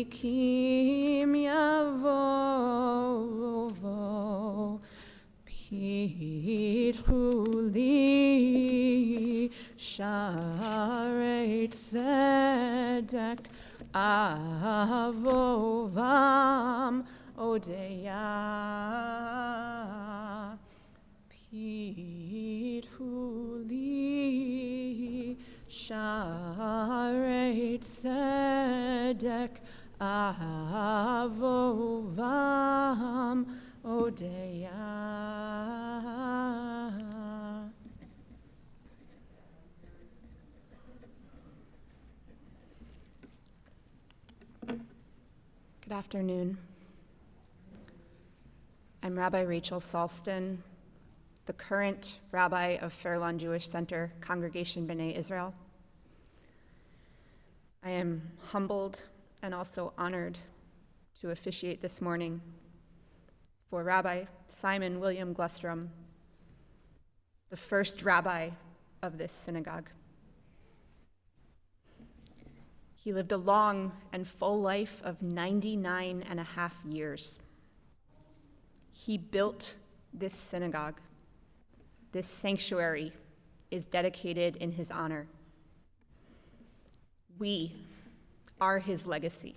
tzadikim yavo, pitchu li sharei tzedek avovam odeya. Pitchu li sharei tzedek avovam odeya. Good afternoon. I'm Rabbi Rachel Salston, the current rabbi of Fairlawn Jewish Center, Congregation B'nai Israel. I am humbled and also honored to officiate this morning for Rabbi Simon William Glustrom, the first rabbi of this synagogue. He lived a long and full life of 99 and a half years. He built this synagogue. This sanctuary is dedicated in his honor. We are his legacy.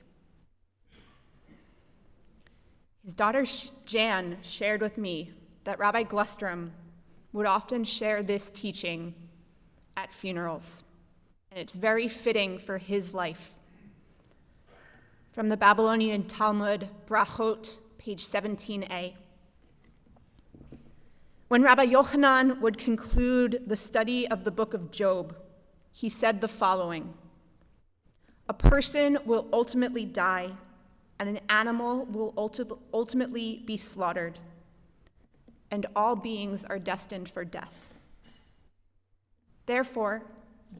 His daughter Jan shared with me that Rabbi Glustrom would often share this teaching at funerals, and it's very fitting for his life. From the Babylonian Talmud, Brachot, page 17a. When Rabbi Yochanan would conclude the study of the book of Job, he said the following: a person will ultimately die, and an animal will ultimately be slaughtered, and all beings are destined for death. Therefore,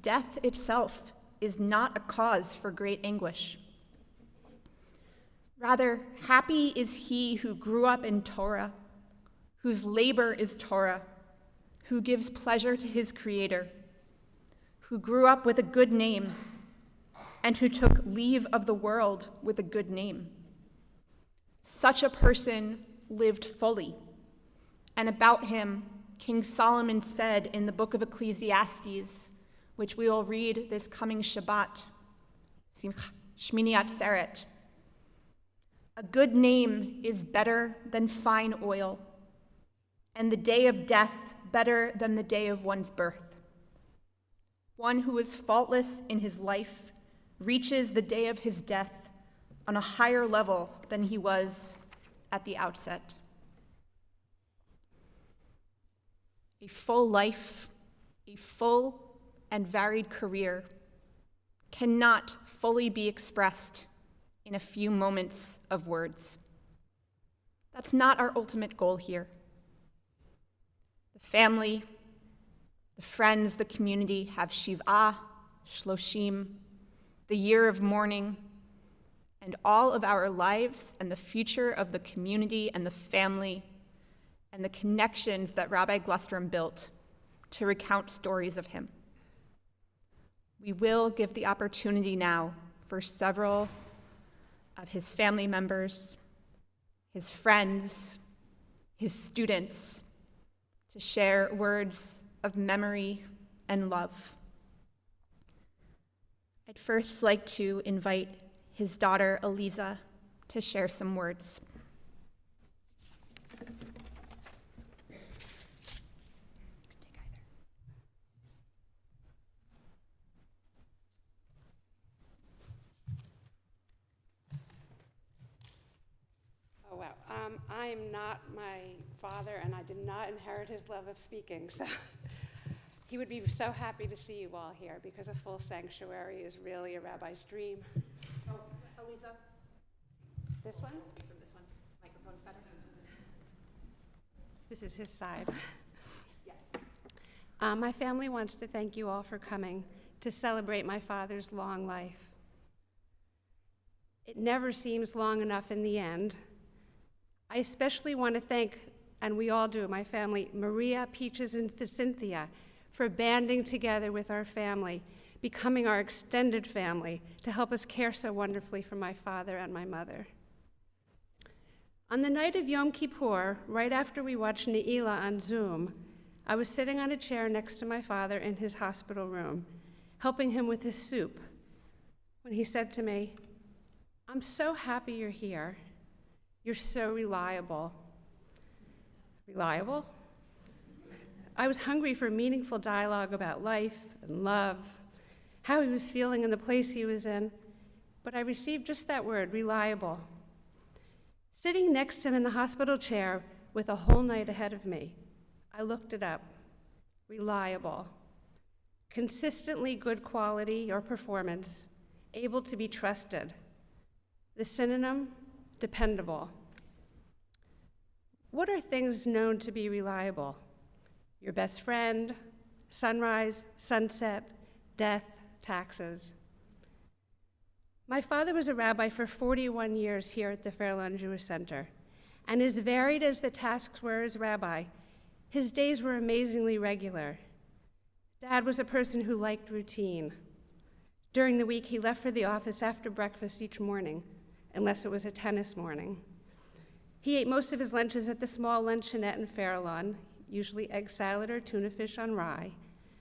death itself is not a cause for great anguish. Rather, happy is he who grew up in Torah, whose labor is Torah, who gives pleasure to his Creator, who grew up with a good name, and who took leave of the world with a good name. Such a person lived fully, and about him King Solomon said in the book of Ecclesiastes, which we will read this coming Shabbat, Shmini Atzeret, a good name is better than fine oil, and the day of death better than the day of one's birth. One who is faultless in his life reaches the day of his death on a higher level than he was at the outset. A full life, a full and varied career cannot fully be expressed in a few moments of words. That's not our ultimate goal here. The family, the friends, the community have Shiv'ah, Shloshim, the year of mourning, and all of our lives and the future of the community and the family and the connections that Rabbi Glustrom built to recount stories of him. We will give the opportunity now for several of his family members, his friends, his students, to share words of memory and love. I'd first like to invite his daughter, Eliza, to share some words. Oh, wow. I am not my father, and I did not inherit his love of speaking, so he would be so happy to see you all here, because a full sanctuary is really a rabbi's dream. Oh, Eliza. This one? Speak from this one. Microphone's better. This is his side. Yes. My family wants to thank you all for coming to celebrate my father's long life. It never seems long enough in the end. I especially want to thank, and we all do, my family, Maria, Peaches, and Cynthia, for banding together with our family, becoming our extended family to help us care so wonderfully for my father and my mother. On the night of Yom Kippur, right after we watched Ne'ilah on Zoom, I was sitting on a chair next to my father in his hospital room, helping him with his soup, when he said to me, "I'm so happy you're here. You're so reliable." Reliable? I was hungry for meaningful dialogue about life and love, how he was feeling in the place he was in, but I received just that word, reliable. Sitting next to him in the hospital chair with a whole night ahead of me, I looked it up. Reliable. Consistently good quality or performance, able to be trusted. The synonym, dependable. What are things known to be reliable? Your best friend, sunrise, sunset, death, taxes. My father was a rabbi for 41 years here at the Fair Lawn Jewish Center, and as varied as the tasks were as rabbi, his days were amazingly regular. Dad was a person who liked routine. During the week, he left for the office after breakfast each morning, unless it was a tennis morning. He ate most of his lunches at the small luncheonette in Fair Lawn, usually egg salad or tuna fish on rye,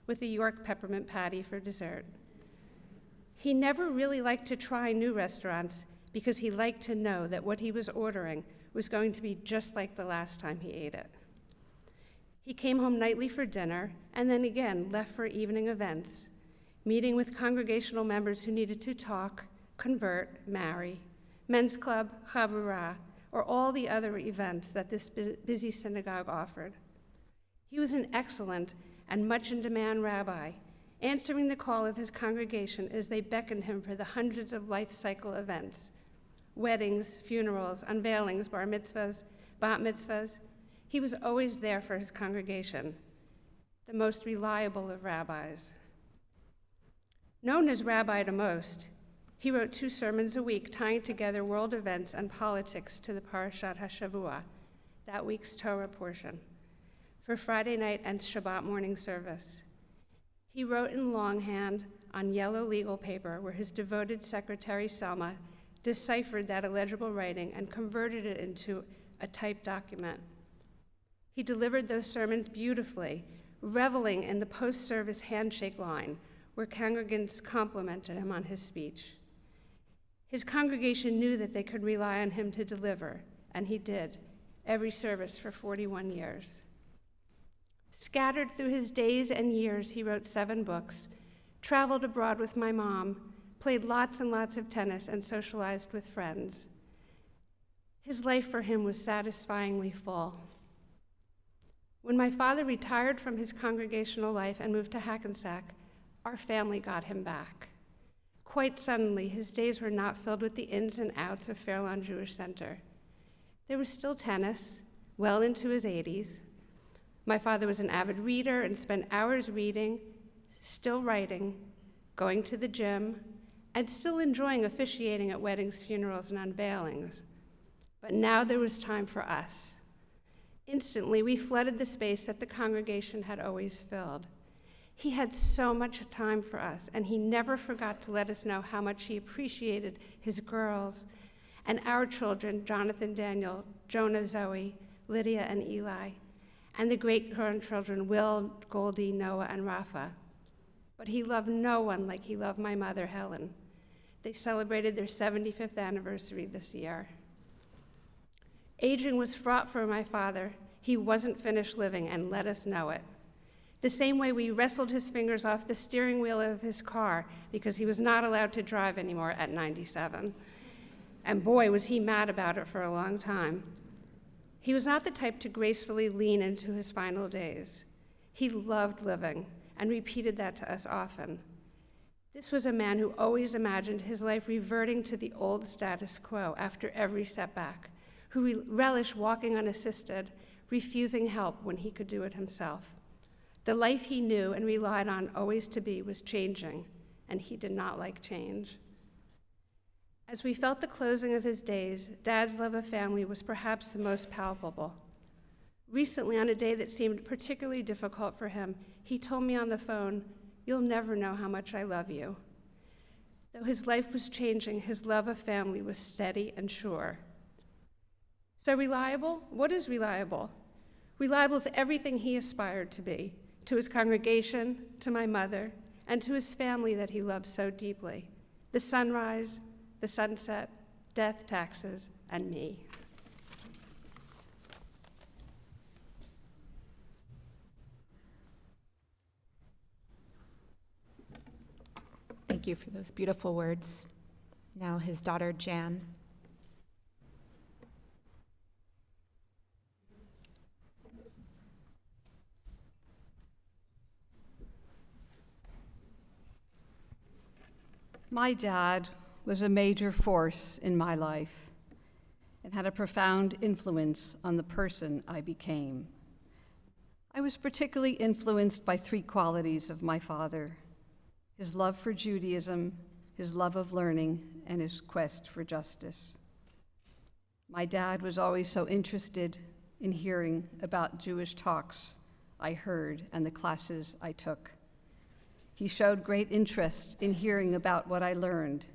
with a York peppermint patty for dessert. He never really liked to try new restaurants because he liked to know that what he was ordering was going to be just like the last time he ate it. He came home nightly for dinner and then again left for evening events, meeting with congregational members who needed to talk, convert, marry, men's club, chavurah, or all the other events that this busy synagogue offered. He was an excellent and much-in-demand rabbi, answering the call of his congregation as they beckoned him for the hundreds of life cycle events, weddings, funerals, unveilings, bar mitzvahs, bat mitzvahs. He was always there for his congregation, the most reliable of rabbis. Known as Rabbi to most, he wrote 2 sermons a week tying together world events and politics to the Parashat HaShavua, that week's Torah portion, for Friday night and Shabbat morning service. He wrote in longhand on yellow legal paper where his devoted secretary, Selma, deciphered that illegible writing and converted it into a typed document. He delivered those sermons beautifully, reveling in the post-service handshake line where congregants complimented him on his speech. His congregation knew that they could rely on him to deliver, and he did, every service for 41 years. Scattered through his days and years, he wrote 7 books, traveled abroad with my mom, played lots and lots of tennis, and socialized with friends. His life for him was satisfyingly full. When my father retired from his congregational life and moved to Hackensack, our family got him back. Quite suddenly, his days were not filled with the ins and outs of Fair Lawn Jewish Center. There was still tennis, well into his 80s. My father was an avid reader and spent hours reading, still writing, going to the gym, and still enjoying officiating at weddings, funerals, and unveilings. But now there was time for us. Instantly, we flooded the space that the congregation had always filled. He had so much time for us, and he never forgot to let us know how much he appreciated his girls and our children, Jonathan, Daniel, Jonah, Zoe, Lydia, and Eli, and the great-grandchildren, Will, Goldie, Noah, and Rafa. But he loved no one like he loved my mother, Helen. They celebrated their 75th anniversary this year. Aging was fraught for my father. He wasn't finished living and let us know it. The same way we wrestled his fingers off the steering wheel of his car because he was not allowed to drive anymore at 97. And boy, was he mad about it for a long time. He was not the type to gracefully lean into his final days. He loved living and repeated that to us often. This was a man who always imagined his life reverting to the old status quo after every setback, who relished walking unassisted, refusing help when he could do it himself. The life he knew and relied on always to be was changing, and he did not like change. As we felt the closing of his days, Dad's love of family was perhaps the most palpable. Recently, on a day that seemed particularly difficult for him, he told me on the phone, you'll never know how much I love you. Though his life was changing, his love of family was steady and sure. So reliable? What is reliable? Reliable is everything he aspired to be, to his congregation, to my mother, and to his family that he loved so deeply. The sunrise, the sunset, death, taxes, and me. Thank you for those beautiful words. Now his daughter, Jan. My dad was a major force in my life and had a profound influence on the person I became. I was particularly influenced by three qualities of my father: his love for Judaism, his love of learning, and his quest for justice. My dad was always so interested in hearing about Jewish talks I heard and the classes I took. He showed great interest in hearing about what I learned,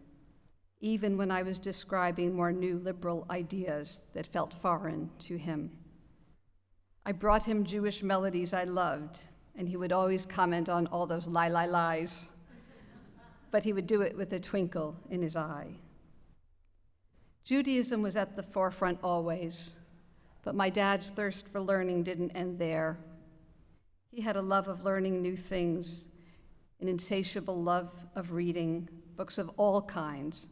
even when I was describing more new liberal ideas that felt foreign to him. I brought him Jewish melodies I loved, and he would always comment on all those lies, but he would do it with a twinkle in his eye. Judaism was at the forefront always, but my dad's thirst for learning didn't end there. He had a love of learning new things, an insatiable love of reading books of all kinds,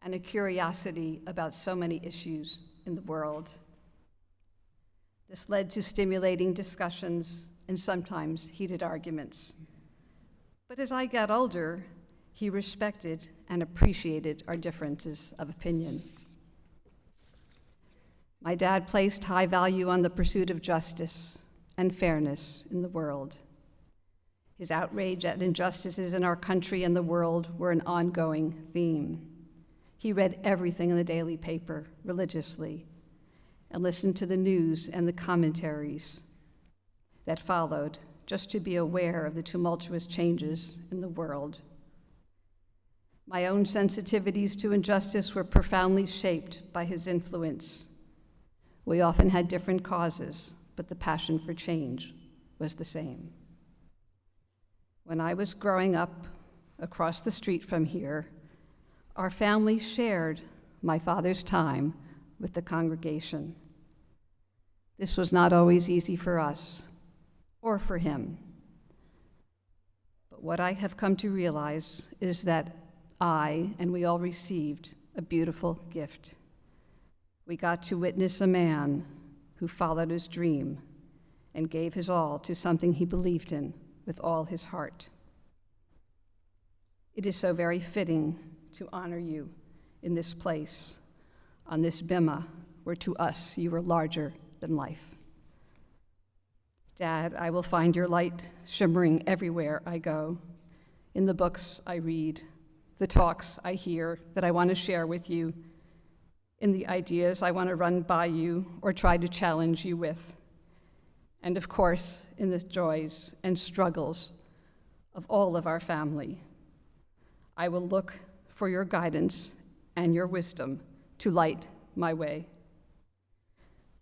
and a curiosity about so many issues in the world. This led to stimulating discussions and sometimes heated arguments. But as I got older, he respected and appreciated our differences of opinion. My dad placed high value on the pursuit of justice and fairness in the world. His outrage at injustices in our country and the world were an ongoing theme. He read everything in the daily paper religiously and listened to the news and the commentaries that followed just to be aware of the tumultuous changes in the world. My own sensitivities to injustice were profoundly shaped by his influence. We often had different causes, but the passion for change was the same. When I was growing up across the street from here, our family shared my father's time with the congregation. This was not always easy for us or for him. But what I have come to realize is that I and we all received a beautiful gift. We got to witness a man who followed his dream and gave his all to something he believed in with all his heart. It is so very fitting to honor you in this place, on this bima, where to us you are larger than life. Dad, I will find your light shimmering everywhere I go, in the books I read, the talks I hear that I want to share with you, in the ideas I want to run by you or try to challenge you with, and of course, in the joys and struggles of all of our family. I will look for your guidance and your wisdom to light my way.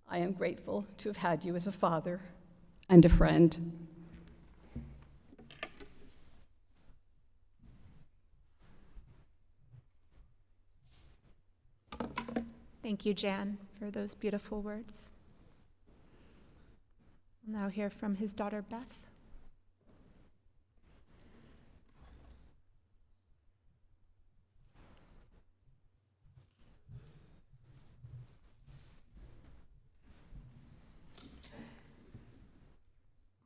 I am grateful to have had you as a father and a friend. Thank you, Jan, for those beautiful words. We'll now hear from his daughter, Beth.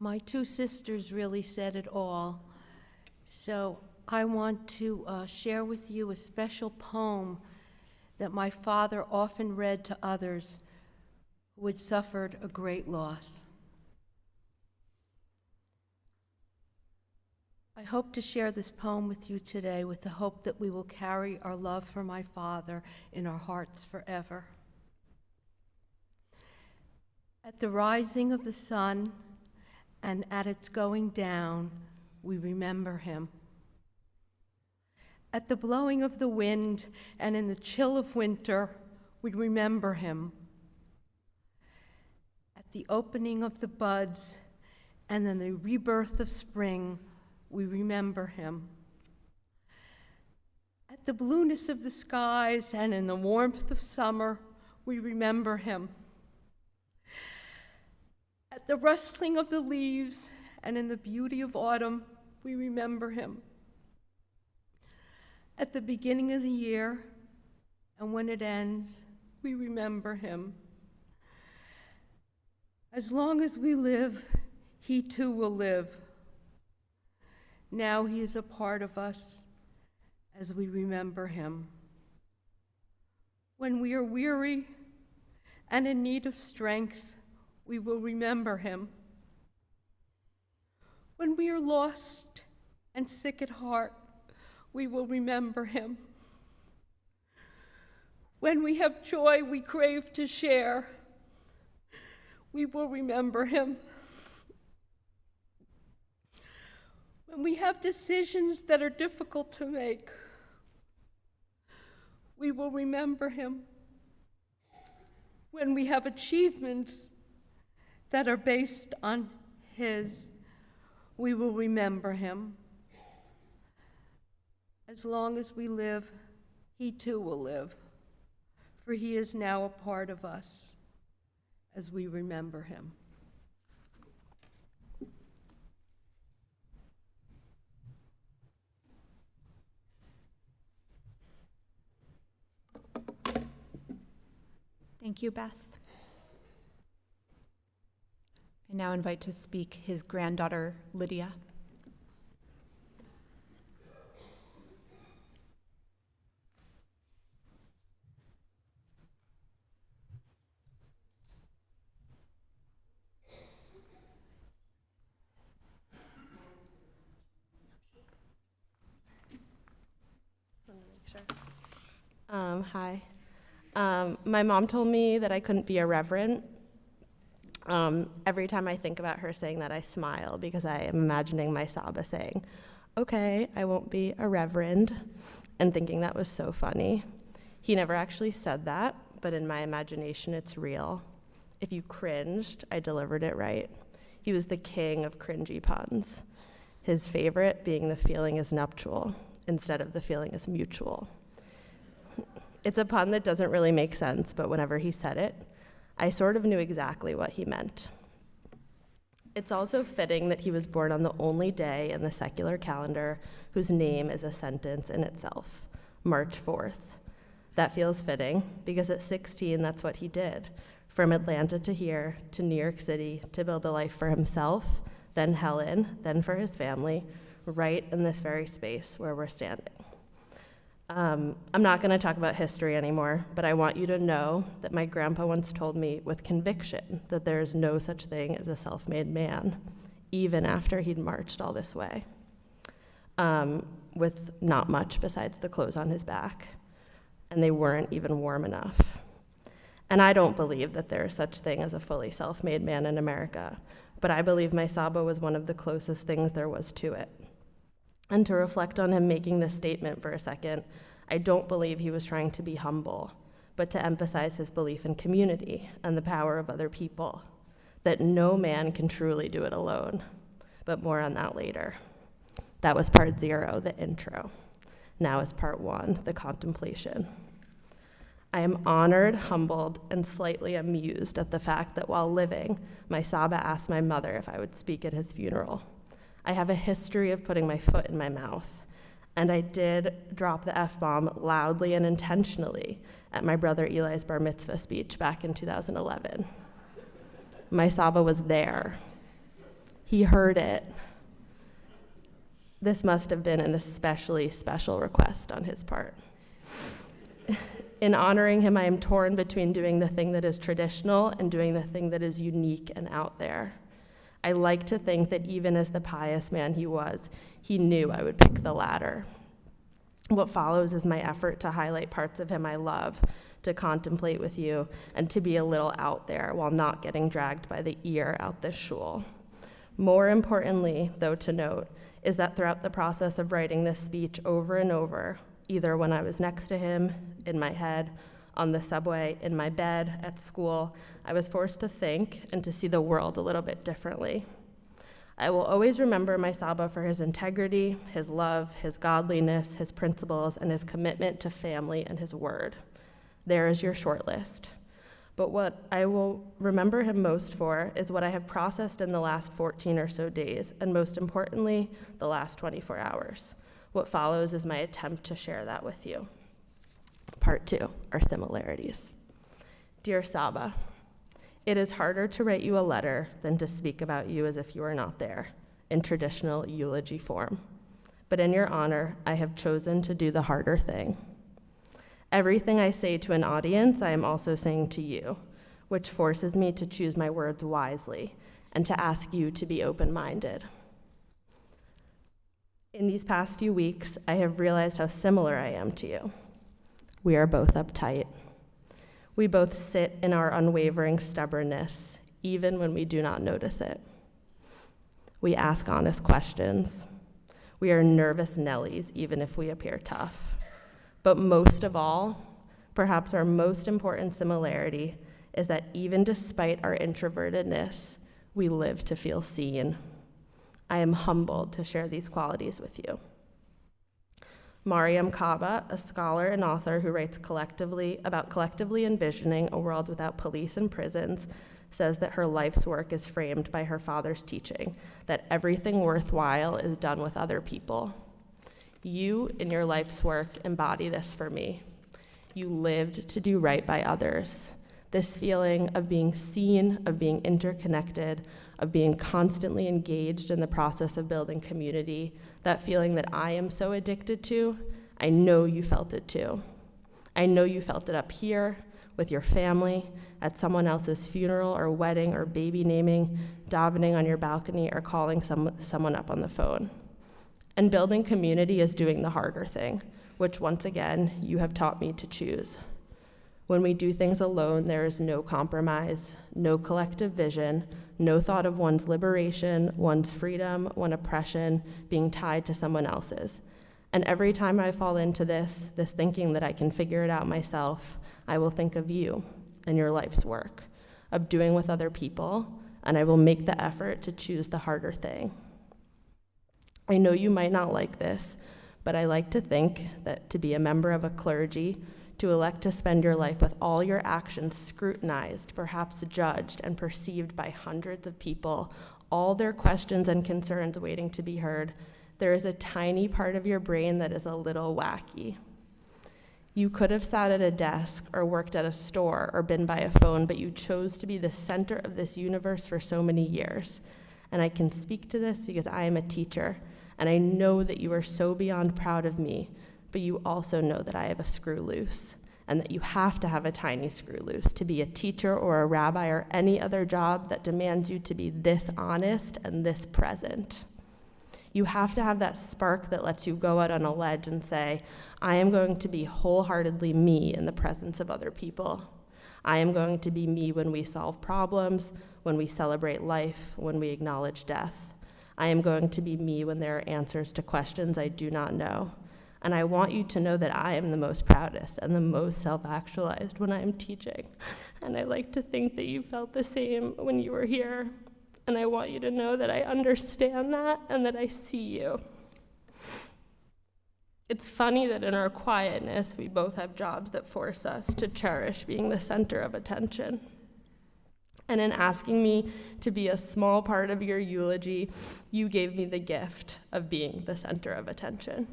My two sisters really said it all, so I want to share with you a special poem that my father often read to others who had suffered a great loss. I hope to share this poem with you today with the hope that we will carry our love for my father in our hearts forever. At the rising of the sun and at its going down, we remember him. At the blowing of the wind and in the chill of winter, we remember him. At the opening of the buds and then the rebirth of spring, we remember him. At the blueness of the skies and in the warmth of summer, we remember him. At the rustling of the leaves and in the beauty of autumn, we remember him. At the beginning of the year and when it ends, we remember him. As long as we live, he too will live. Now he is a part of us as we remember him. When we are weary and in need of strength, we will remember him. When we are lost and sick at heart, we will remember him. When we have joy we crave to share, we will remember him. When we have decisions that are difficult to make, we will remember him. When we have achievements that are based on his, we will remember him. As long as we live, he too will live, for he is now a part of us as we remember him. Thank you, Beth. I now invite to speak his granddaughter, Lydia. Hi. My mom told me that I couldn't be a reverend. Every time I think about her saying that, I smile because I am imagining my Saba saying, "Okay, I won't be a reverend," and thinking that was so funny. He never actually said that, but in my imagination, it's real. If you cringed, I delivered it right. He was the king of cringy puns. His favorite being the feeling is nuptial instead of the feeling is mutual. It's a pun that doesn't really make sense, but whenever he said it, I sort of knew exactly what he meant. It's also fitting that he was born on the only day in the secular calendar whose name is a sentence in itself, March 4th. That feels fitting because at 16, that's what he did. From Atlanta to here, to New York City, to build a life for himself, then Helen, then for his family, right in this very space where we're standing. I'm not going to talk about history anymore, but I want you to know that my grandpa once told me with conviction that there is no such thing as a self-made man, even after he'd marched all this way, with not much besides the clothes on his back, and they weren't even warm enough. And I don't believe that there is such thing as a fully self-made man in America, but I believe my Saba was one of the closest things there was to it. And to reflect on him making this statement for a second, I don't believe he was trying to be humble, but to emphasize his belief in community and the power of other people, that no man can truly do it alone. But more on that later. That was part 0, the intro. Now is part 1, the contemplation. I am honored, humbled, and slightly amused at the fact that while living, my Saba asked my mother if I would speak at his funeral. I have a history of putting my foot in my mouth, and I did drop the F-bomb loudly and intentionally at my brother Eli's bar mitzvah speech back in 2011. My Saba was there. He heard it. This must have been an especially special request on his part. In honoring him, I am torn between doing the thing that is traditional and doing the thing that is unique and out there. I like to think that even as the pious man he was, he knew I would pick the latter. What follows is my effort to highlight parts of him I love, to contemplate with you, and to be a little out there while not getting dragged by the ear out this shul. More importantly, though, to note, is that throughout the process of writing this speech over and over, either when I was next to him, in my head, on the subway, in my bed, at school, I was forced to think and to see the world a little bit differently. I will always remember my Saba for his integrity, his love, his godliness, his principles, and his commitment to family and his word. There is your short list. But what I will remember him most for is what I have processed in the last 14 or so days, and most importantly, the last 24 hours. What follows is my attempt to share that with you. Part 2, our similarities. Dear Saba, it is harder to write you a letter than to speak about you as if you were not there, in traditional eulogy form. But in your honor, I have chosen to do the harder thing. Everything I say to an audience, I am also saying to you, which forces me to choose my words wisely and to ask you to be open-minded. In these past few weeks, I have realized how similar I am to you. We are both uptight. We both sit in our unwavering stubbornness, even when we do not notice it. We ask honest questions. We are nervous Nellies, even if we appear tough. But most of all, perhaps our most important similarity is that even despite our introvertedness, we live to feel seen. I am humbled to share these qualities with you. Mariam Kaba, a scholar and author who writes collectively envisioning a world without police and prisons, says that her life's work is framed by her father's teaching, that everything worthwhile is done with other people. You, in your life's work, embody this for me. You lived to do right by others. This feeling of being seen, of being interconnected, of being constantly engaged in the process of building community, that feeling that I am so addicted to, I know you felt it too. I know you felt it up here, with your family, at someone else's funeral or wedding or baby naming, davening on your balcony or calling someone up on the phone. And building community is doing the harder thing, which once again, you have taught me to choose. When we do things alone, there is no compromise, no collective vision, no thought of one's liberation, one's freedom, one's oppression being tied to someone else's. And every time I fall into this thinking that I can figure it out myself, I will think of you and your life's work, of doing with other people, and I will make the effort to choose the harder thing. I know you might not like this, but I like to think that to be a member of a clergy, to elect to spend your life with all your actions scrutinized, perhaps judged, and perceived by hundreds of people, all their questions and concerns waiting to be heard, there is a tiny part of your brain that is a little wacky. You could have sat at a desk or worked at a store or been by a phone, but you chose to be the center of this universe for so many years. And I can speak to this because I am a teacher, and I know that you are so beyond proud of me, but you also know that I have a screw loose, and that you have to have a tiny screw loose to be a teacher or a rabbi or any other job that demands you to be this honest and this present. You have to have that spark that lets you go out on a ledge and say, I am going to be wholeheartedly me in the presence of other people. I am going to be me when we solve problems, when we celebrate life, when we acknowledge death. I am going to be me when there are answers to questions I do not know. And I want you to know that I am the most proudest and the most self-actualized when I am teaching. And I like to think that you felt the same when you were here. And I want you to know that I understand that and that I see you. It's funny that in our quietness, we both have jobs that force us to cherish being the center of attention. And in asking me to be a small part of your eulogy, you gave me the gift of being the center of attention.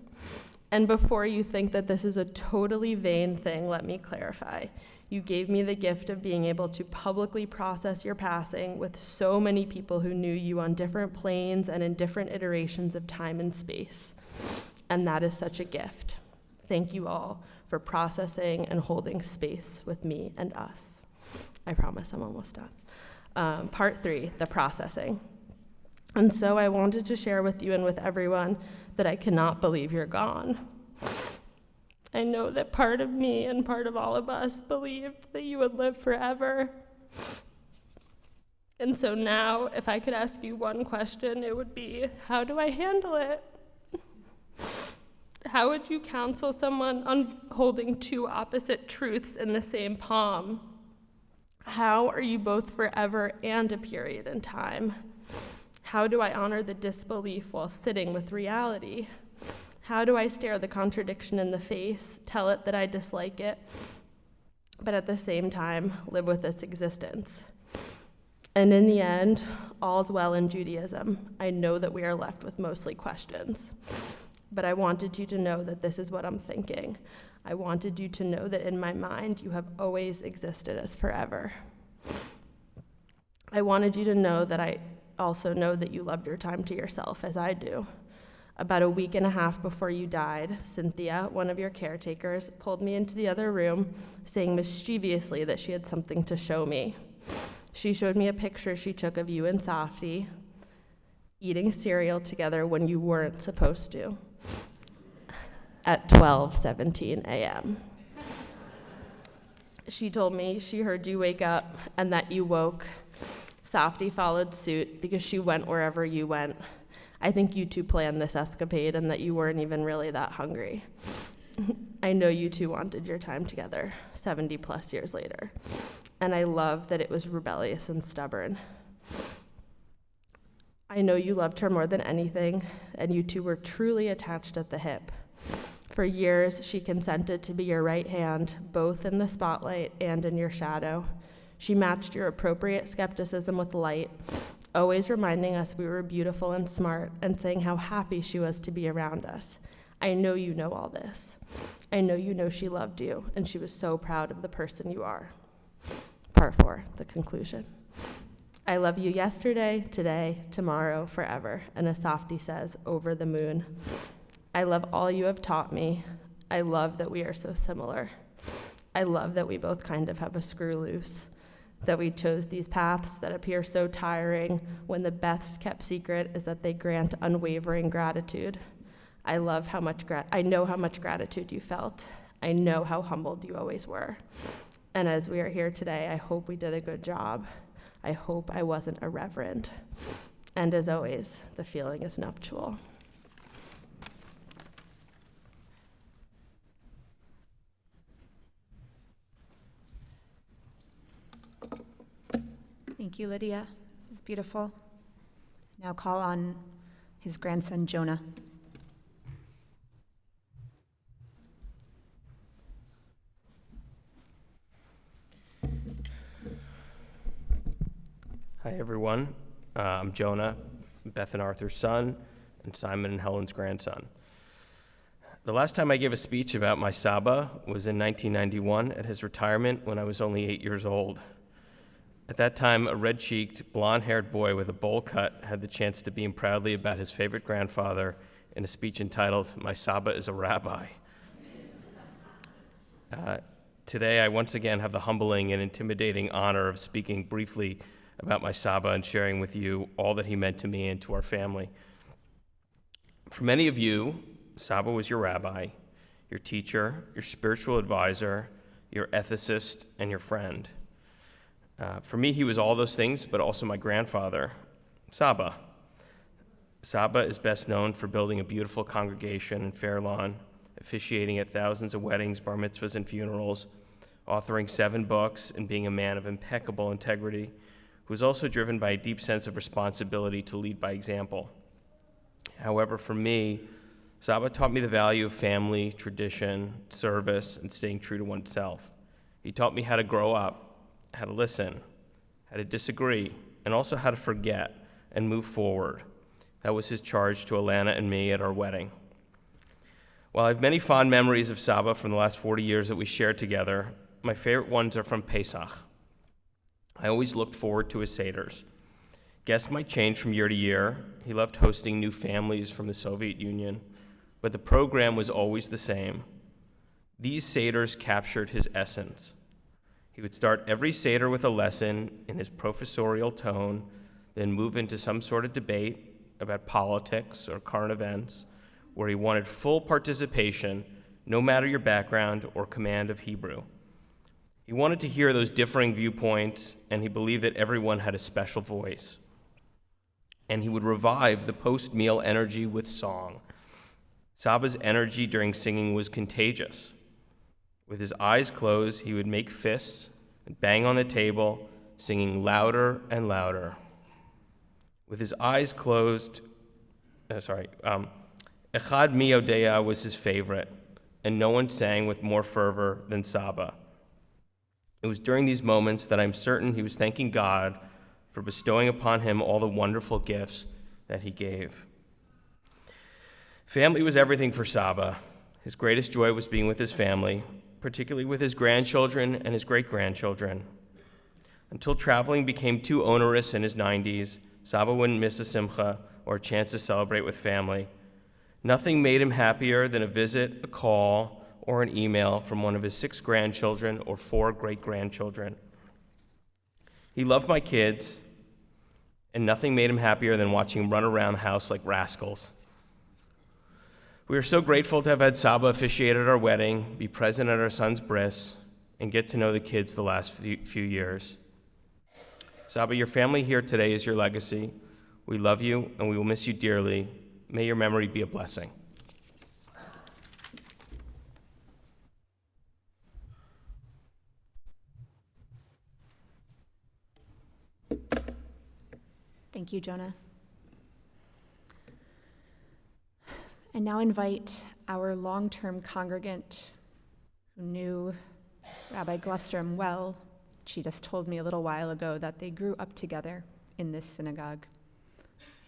And before you think that this is a totally vain thing, let me clarify. You gave me the gift of being able to publicly process your passing with so many people who knew you on different planes and in different iterations of time and space. And that is such a gift. Thank you all for processing and holding space with me and us. I promise I'm almost done. Part 3, the processing. And so I wanted to share with you and with everyone that I cannot believe you're gone. I know that part of me and part of all of us believed that you would live forever. And so now, if I could ask you one question, it would be, how do I handle it? How would you counsel someone on holding two opposite truths in the same palm? How are you both forever and a period in time? How do I honor the disbelief while sitting with reality? How do I stare the contradiction in the face, tell it that I dislike it, but at the same time live with its existence? And in the end, all's well in Judaism. I know that we are left with mostly questions. But I wanted you to know that this is what I'm thinking. I wanted you to know that in my mind, you have always existed as forever. I wanted you to know that I also know that you loved your time to yourself, as I do. About a week and a half before you died, Cynthia, one of your caretakers, pulled me into the other room, saying mischievously that she had something to show me. She showed me a picture she took of you and Safti eating cereal together when you weren't supposed to at 12:17 a.m. She told me she heard you wake up and that you woke. Safti followed suit because she went wherever you went. I think you two planned this escapade and that you weren't even really that hungry. I know you two wanted your time together 70 plus years later. And I love that it was rebellious and stubborn. I know you loved her more than anything, and you two were truly attached at the hip. For years, she consented to be your right hand, both in the spotlight and in your shadow. She matched your appropriate skepticism with light, always reminding us we were beautiful and smart, and saying how happy she was to be around us. I know you know all this. I know you know she loved you, and she was so proud of the person you are. Part 4, the conclusion. I love you yesterday, today, tomorrow, forever, and as Safti says, over the moon. I love all you have taught me. I love that we are so similar. I love that we both kind of have a screw loose, that we chose these paths that appear so tiring when the best kept secret is that they grant unwavering gratitude. I know how much gratitude you felt. I know how humbled you always were. And as we are here today, I hope we did a good job. I hope I wasn't irreverent. And as always, the feeling is nuptial. Thank you, Lydia. This is beautiful. Now call on his grandson, Jonah. Hi, everyone. I'm Jonah, Beth and Arthur's son, and Simon and Helen's grandson. The last time I gave a speech about my Saba was in 1991 at his retirement when I was only 8 years old. At that time, a red-cheeked, blonde-haired boy with a bowl cut had the chance to beam proudly about his favorite grandfather in a speech entitled, "My Saba is a Rabbi." Today, I once again have the humbling and intimidating honor of speaking briefly about my Saba and sharing with you all that he meant to me and to our family. For many of you, Saba was your rabbi, your teacher, your spiritual advisor, your ethicist, and your friend. For me, he was all those things, but also my grandfather, Saba. Saba is best known for building a beautiful congregation in Fair Lawn, officiating at thousands of weddings, bar mitzvahs, and funerals, authoring 7 books, and being a man of impeccable integrity, who is also driven by a deep sense of responsibility to lead by example. However, for me, Saba taught me the value of family, tradition, service, and staying true to oneself. He taught me how to grow up, how to listen, how to disagree, and also how to forget and move forward. That was his charge to Alana and me at our wedding. While I have many fond memories of Saba from the last 40 years that we shared together, my favorite ones are from Pesach. I always looked forward to his seders. Guests might change from year to year. He loved hosting new families from the Soviet Union, but the program was always the same. These seders captured his essence. He would start every seder with a lesson in his professorial tone, then move into some sort of debate about politics or current events, where he wanted full participation, no matter your background or command of Hebrew. He wanted to hear those differing viewpoints, and he believed that everyone had a special voice. And he would revive the post-meal energy with song. Saba's energy during singing was contagious. With his eyes closed, he would make fists and bang on the table, singing louder and louder. With his eyes closed, Echad Mi Odea was his favorite, and no one sang with more fervor than Saba. It was during these moments that I'm certain he was thanking God for bestowing upon him all the wonderful gifts that he gave. Family was everything for Saba. His greatest joy was being with his family, particularly with his grandchildren and his great-grandchildren. Until traveling became too onerous in his 90s, Saba wouldn't miss a simcha or a chance to celebrate with family. Nothing made him happier than a visit, a call, or an email from one of his 6 grandchildren or 4 great-grandchildren. He loved my kids, and nothing made him happier than watching them run around the house like rascals. We are so grateful to have had Saba officiate at our wedding, be present at our son's bris, and get to know the kids the last few years. Saba, your family here today is your legacy. We love you, and we will miss you dearly. May your memory be a blessing. Thank you, Jonah. And now invite our long-term congregant who knew Rabbi Glustrom well. She just told me a little while ago that they grew up together in this synagogue.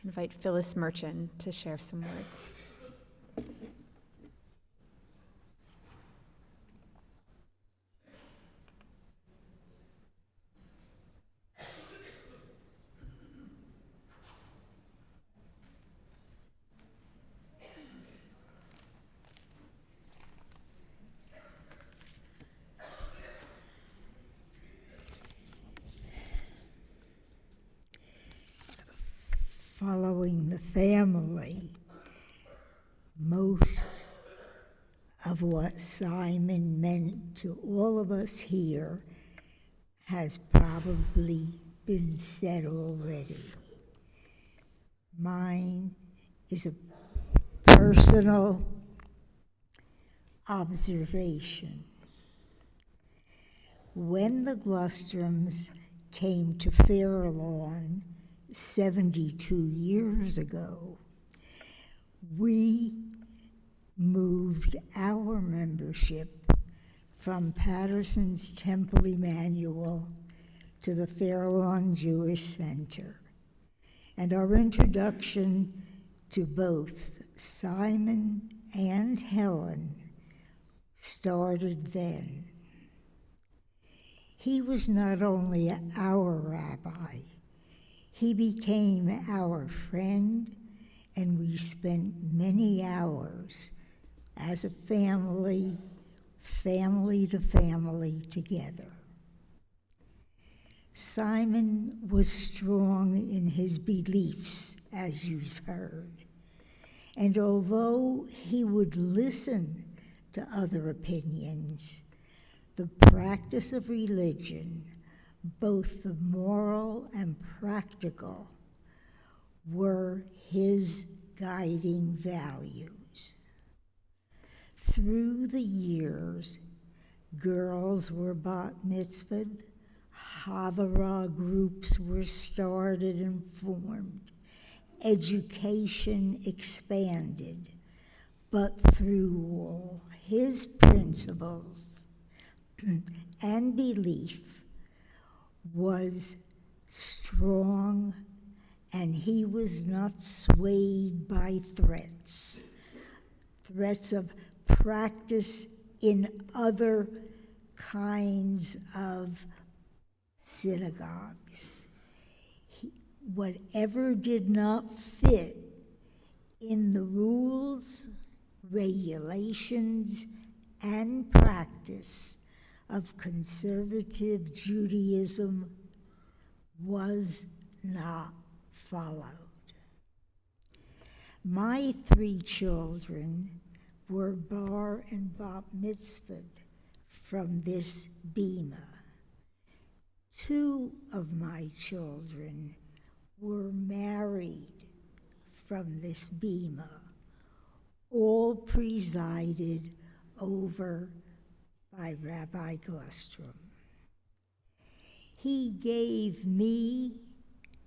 Invite Phyllis Merchant to share some words. Following the family, most of what Simon meant to all of us here has probably been said already. Mine is a personal observation. When the Glustroms came to Fairlawn 72 years ago, we moved our membership from Patterson's Temple Emmanuel to the Fairlawn Jewish Center, and our introduction to both Simon and Helen started then. He was not only our rabbi, he became our friend, and we spent many hours as a family to family together. Simon was strong in his beliefs, as you've heard, and although he would listen to other opinions, the practice of religion, both the moral and practical, were his guiding values. Through the years, girls were bat mitzvahed, Havara groups were started and formed, education expanded, but through all his principles and belief was strong, and he was not swayed by threats of practice in other kinds of synagogues. Whatever did not fit in the rules, regulations, and practice of conservative Judaism was not followed. My 3 children were bar and bat mitzvahed from this bima. 2 of my children were married from this bima, all presided over by Rabbi Glustrom. He gave me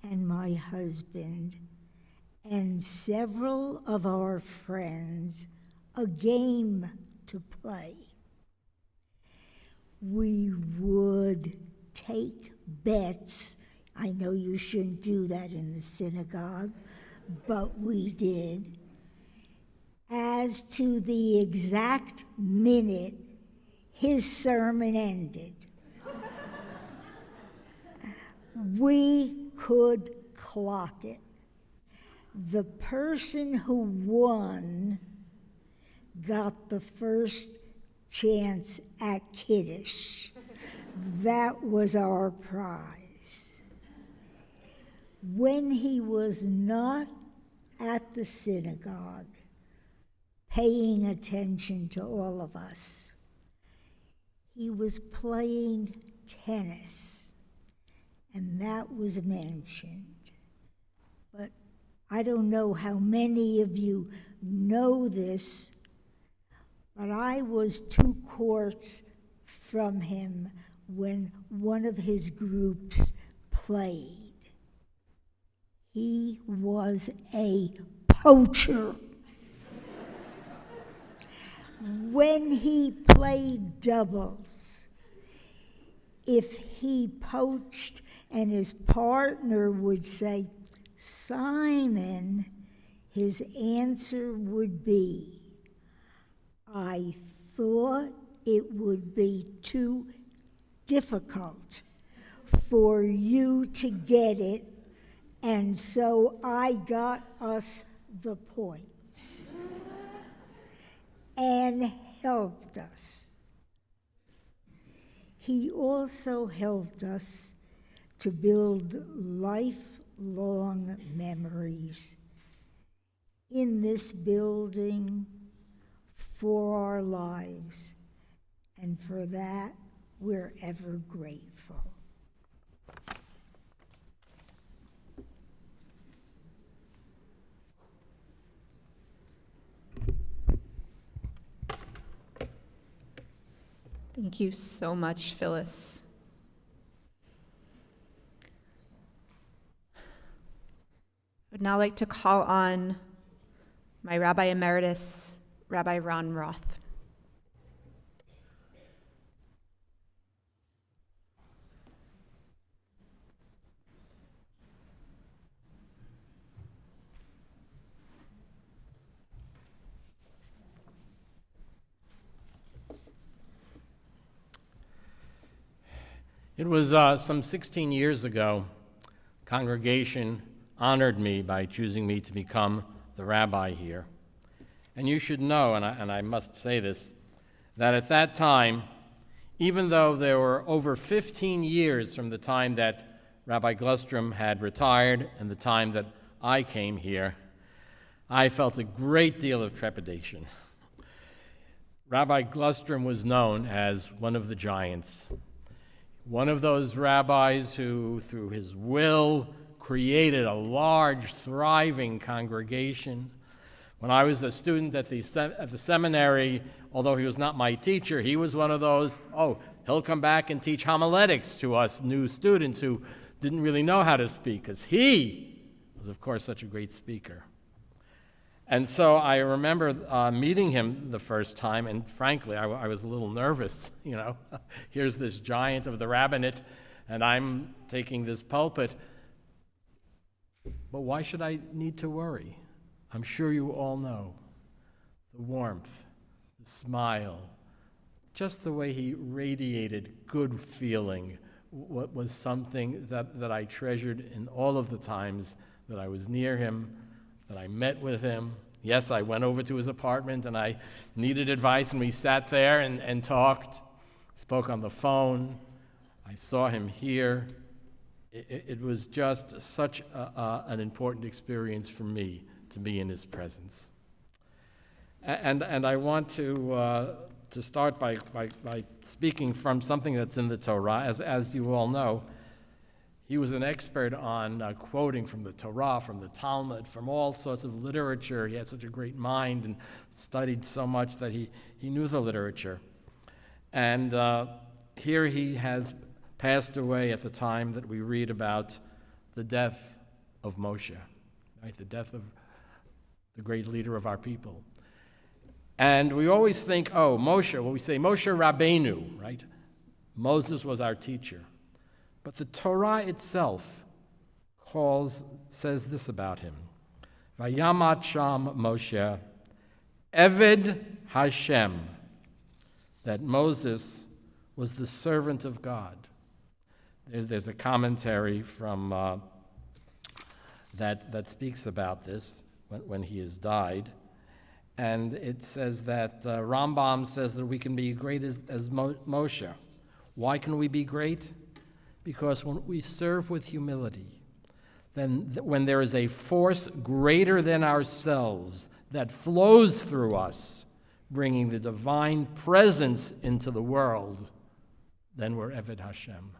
and my husband and several of our friends a game to play. We would take bets. I know you shouldn't do that in the synagogue, but we did. As to the exact minute his sermon ended, we could clock it. The person who won got the first chance at Kiddush. That was our prize. When he was not at the synagogue, paying attention to all of us, he was playing tennis, and that was mentioned. But I don't know how many of you know this, but I was 2 courts from him when one of his groups played. He was a poacher. When he played doubles, if he poached and his partner would say, "Simon," his answer would be, "I thought it would be too difficult for you to get it, and so I got us the points," and helped us. He also helped us to build lifelong memories in this building for our lives, and for that we're ever grateful. Thank you so much, Phyllis. I would now like to call on my Rabbi Emeritus, Rabbi Ron Roth. It was some 16 years ago, congregation honored me by choosing me to become the rabbi here. And you should know, and I must say this, that at that time, even though there were over 15 years from the time that Rabbi Glustrom had retired and the time that I came here, I felt a great deal of trepidation. Rabbi Glustrom was known as one of the giants. One of those rabbis who, through his will, created a large, thriving congregation. When I was a student at the seminary, although he was not my teacher, he was one of those, he'll come back and teach homiletics to us new students who didn't really know how to speak, because he was, of course, such a great speaker. And so I remember meeting him the first time, and frankly, I was a little nervous. Here's this giant of the rabbinate, and I'm taking this pulpit. But why should I need to worry? I'm sure you all know the warmth, the smile, just the way he radiated good feeling, what was something that I treasured in all of the times that I was near him, that I met with him. Yes, I went over to his apartment and I needed advice, and we sat there and talked, spoke on the phone. I saw him here. It was just such an important experience for me to be in his presence. And I want to start by speaking from something that's in the Torah. As you all know, He was an expert on quoting from the Torah, from the Talmud, from all sorts of literature. He had such a great mind and studied so much that he knew the literature. And here he has passed away at the time that we read about the death of Moshe, right? The death of the great leader of our people. And we always think, oh, Moshe, well, we say Moshe Rabbeinu, right? Moses was our teacher. But the Torah itself says this about him. Vayamat sham Moshe, Eved Hashem, that Moses was the servant of God. There's a commentary from that speaks about this when he has died. And it says that Rambam says that we can be great as Moshe. Why can we be great? Because when we serve with humility, then when there is a force greater than ourselves that flows through us, bringing the divine presence into the world, then we're Eved Hashem.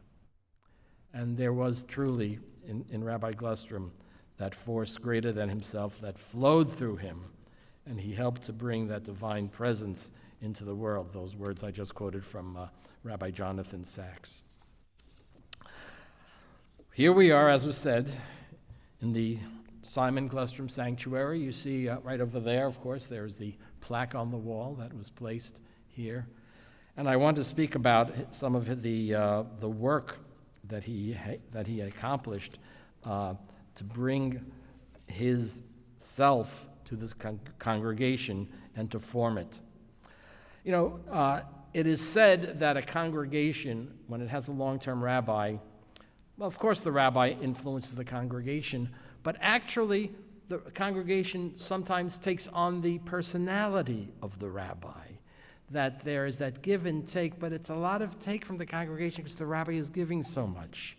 And there was truly, in Rabbi Glustrom, that force greater than himself that flowed through him, and he helped to bring that divine presence into the world. Those words I just quoted from Rabbi Jonathan Sachs. Here we are, as was said, in the Simon Glustrom Sanctuary. You see right over there, of course, there's the plaque on the wall that was placed here. And I want to speak about some of the work that he accomplished to bring his self to this congregation and to form it. You know, it is said that a congregation, when it has a long-term rabbi, well, of course the rabbi influences the congregation, but actually the congregation sometimes takes on the personality of the rabbi. That there is that give and take, but it's a lot of take from the congregation because the rabbi is giving so much.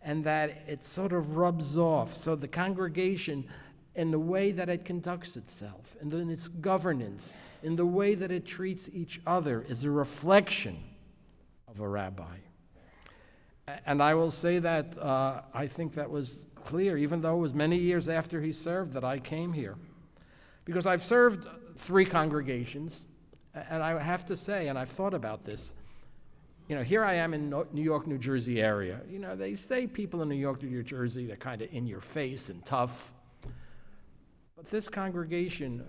And that it sort of rubs off. So the congregation, in the way that it conducts itself, and in its governance, in the way that it treats each other, is a reflection of a rabbi. And I will say that I think that was clear, even though it was many years after he served that I came here. Because I've served 3 congregations, and I have to say, and I've thought about this, you know, here I am in New York, New Jersey area. You know, they say people in New York, New Jersey, they're kind of in your face and tough. But this congregation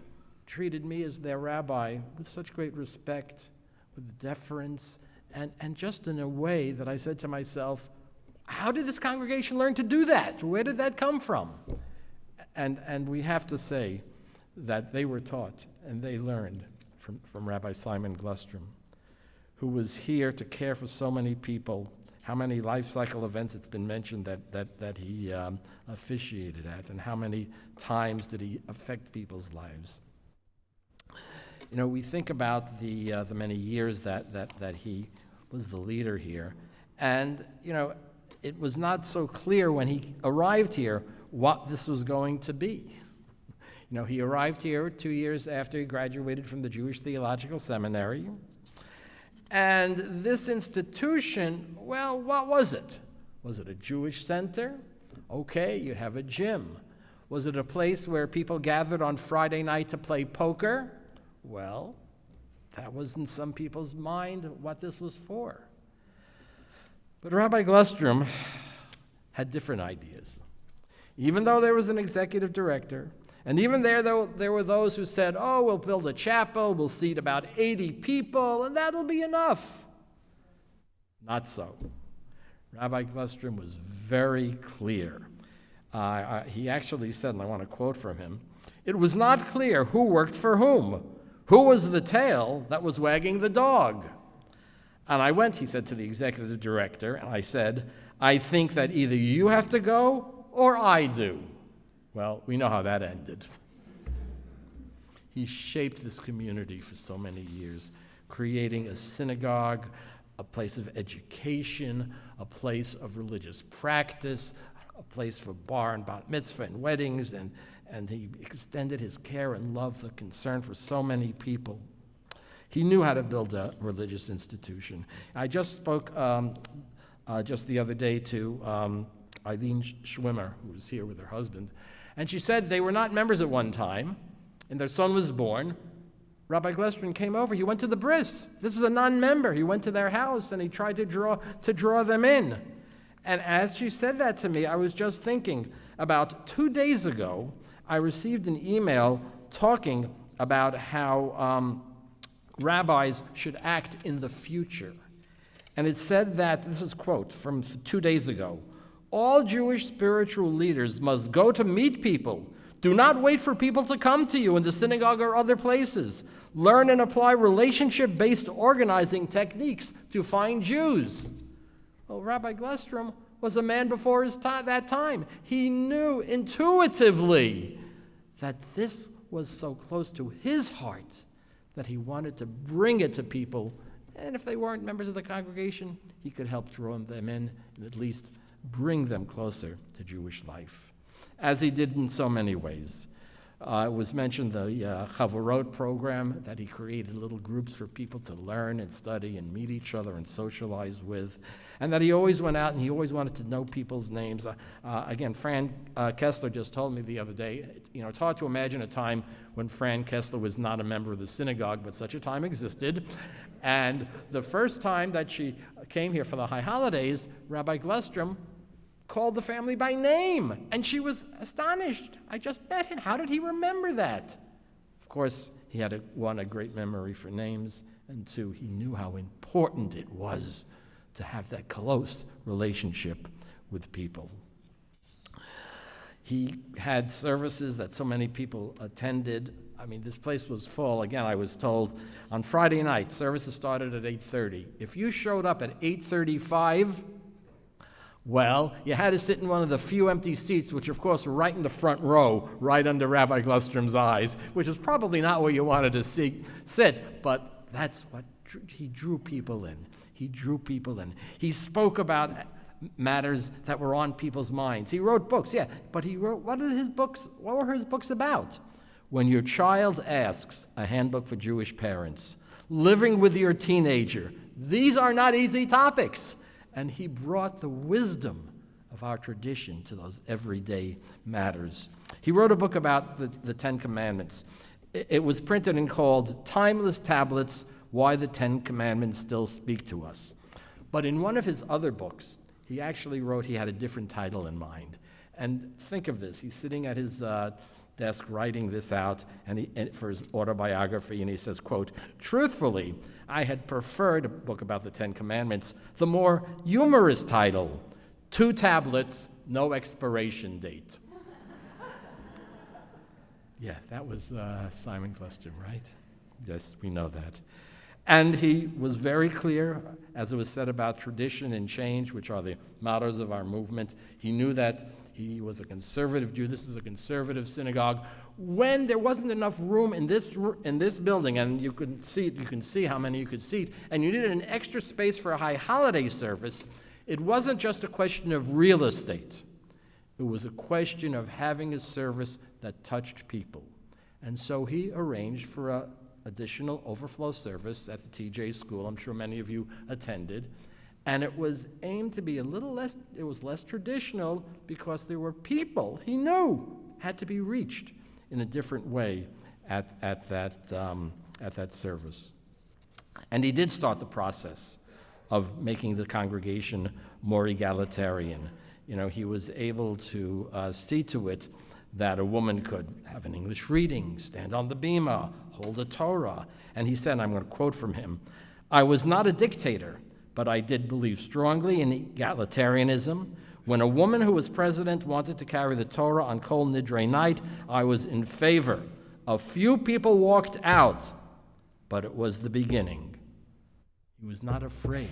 treated me as their rabbi with such great respect, with deference, and just in a way that I said to myself, how did this congregation learn to do that? Where did that come from? And we have to say that they were taught and they learned from Rabbi Simon Glustrom, who was here to care for so many people. How many life cycle events it's been mentioned that he officiated at, and how many times did he affect people's lives? You know, we think about the many years that he was the leader here, and you know, it was not so clear when he arrived here what this was going to be. You know, he arrived here 2 years after he graduated from the Jewish Theological Seminary. And this institution, well, what was it? Was it a Jewish center? Okay, you'd have a gym. Was it a place where people gathered on Friday night to play poker? Well, that was in some people's mind what this was for. But Rabbi Glustrom had different ideas. Even though there was an executive director, and even there were those who said, oh, we'll build a chapel, we'll seat about 80 people, and that'll be enough. Not so. Rabbi Glustrom was very clear. He actually said, and I want to quote from him, it was not clear who worked for whom. Who was the tail that was wagging the dog? And I went, he said, to the executive director, and I said, I think that either you have to go or I do. Well, we know how that ended. He shaped this community for so many years, creating a synagogue, a place of education, a place of religious practice, a place for bar and bat mitzvah and weddings, and he extended his care and love and concern for so many people. He knew how to build a religious institution. I just spoke just the other day to Eileen Schwimmer, who was here with her husband. And she said they were not members at one time, and their son was born. Rabbi Glustrom came over. He went to the bris. This is a non-member. He went to their house, and he tried to draw them in. And as she said that to me, I was just thinking, about 2 days ago, I received an email talking about how rabbis should act in the future. And it said that, this is a quote from 2 days ago, all Jewish spiritual leaders must go to meet people. Do not wait for people to come to you in the synagogue or other places. Learn and apply relationship-based organizing techniques to find Jews. Well, Rabbi Glustrom was a man before his that time. He knew intuitively that this was so close to his heart that he wanted to bring it to people. And if they weren't members of the congregation, he could help draw them in and at least bring them closer to Jewish life, as he did in so many ways. It was mentioned the Chavorot program, that he created little groups for people to learn and study and meet each other and socialize with, and that he always went out and he always wanted to know people's names. Again, Fran Kessler just told me the other day, it's hard to imagine a time when Fran Kessler was not a member of the synagogue, but such a time existed. And the first time that she came here for the high holidays, Rabbi Glustrom called the family by name, and she was astonished. I just met him. How did he remember that? Of course, he had a great memory for names, and two, he knew how important it was to have that close relationship with people. He had services that so many people attended. I mean, this place was full. Again, I was told on Friday night, services started at 8:30. If you showed up at 8:35, well, you had to sit in one of the few empty seats, which of course were right in the front row, right under Rabbi Glustrom's eyes, which is probably not where you wanted to sit, but that's what he drew people in. He drew people in. He spoke about matters that were on people's minds. He wrote books, yeah, but he wrote, what were his books about? When Your Child Asks, a handbook for Jewish parents. Living with Your Teenager. These are not easy topics. And he brought the wisdom of our tradition to those everyday matters. He wrote a book about the Ten Commandments. It was printed and called Timeless Tablets, Why the Ten Commandments Still Speak to Us. But in one of his other books, he actually wrote, he had a different title in mind. And think of this, he's sitting at his desk writing this out for his autobiography, and he says, quote, truthfully, I had preferred a book about the Ten Commandments, the more humorous title, 2 tablets, no expiration date. Yeah, that was Simon Glustrom, right? Yes, we know that. And he was very clear, as it was said about tradition and change, which are the mottos of our movement. He knew that he was a conservative Jew. This is a conservative synagogue. When there wasn't enough room in this building, and you can see how many you could seat, and you needed an extra space for a high holiday service, it wasn't just a question of real estate. It was a question of having a service that touched people. And so he arranged for an additional overflow service at the TJ school. I'm sure many of you attended. And it was aimed to be a little less, it was less traditional because there were people he knew had to be reached in a different way at that service. And he did start the process of making the congregation more egalitarian. He was able to see to it that a woman could have an English reading, stand on the bima, hold a Torah. And he said, I'm going to quote from him, I was not a dictator, but I did believe strongly in egalitarianism. When a woman who was president wanted to carry the Torah on Kol Nidre night, I was in favor. A few people walked out, but it was the beginning. He was not afraid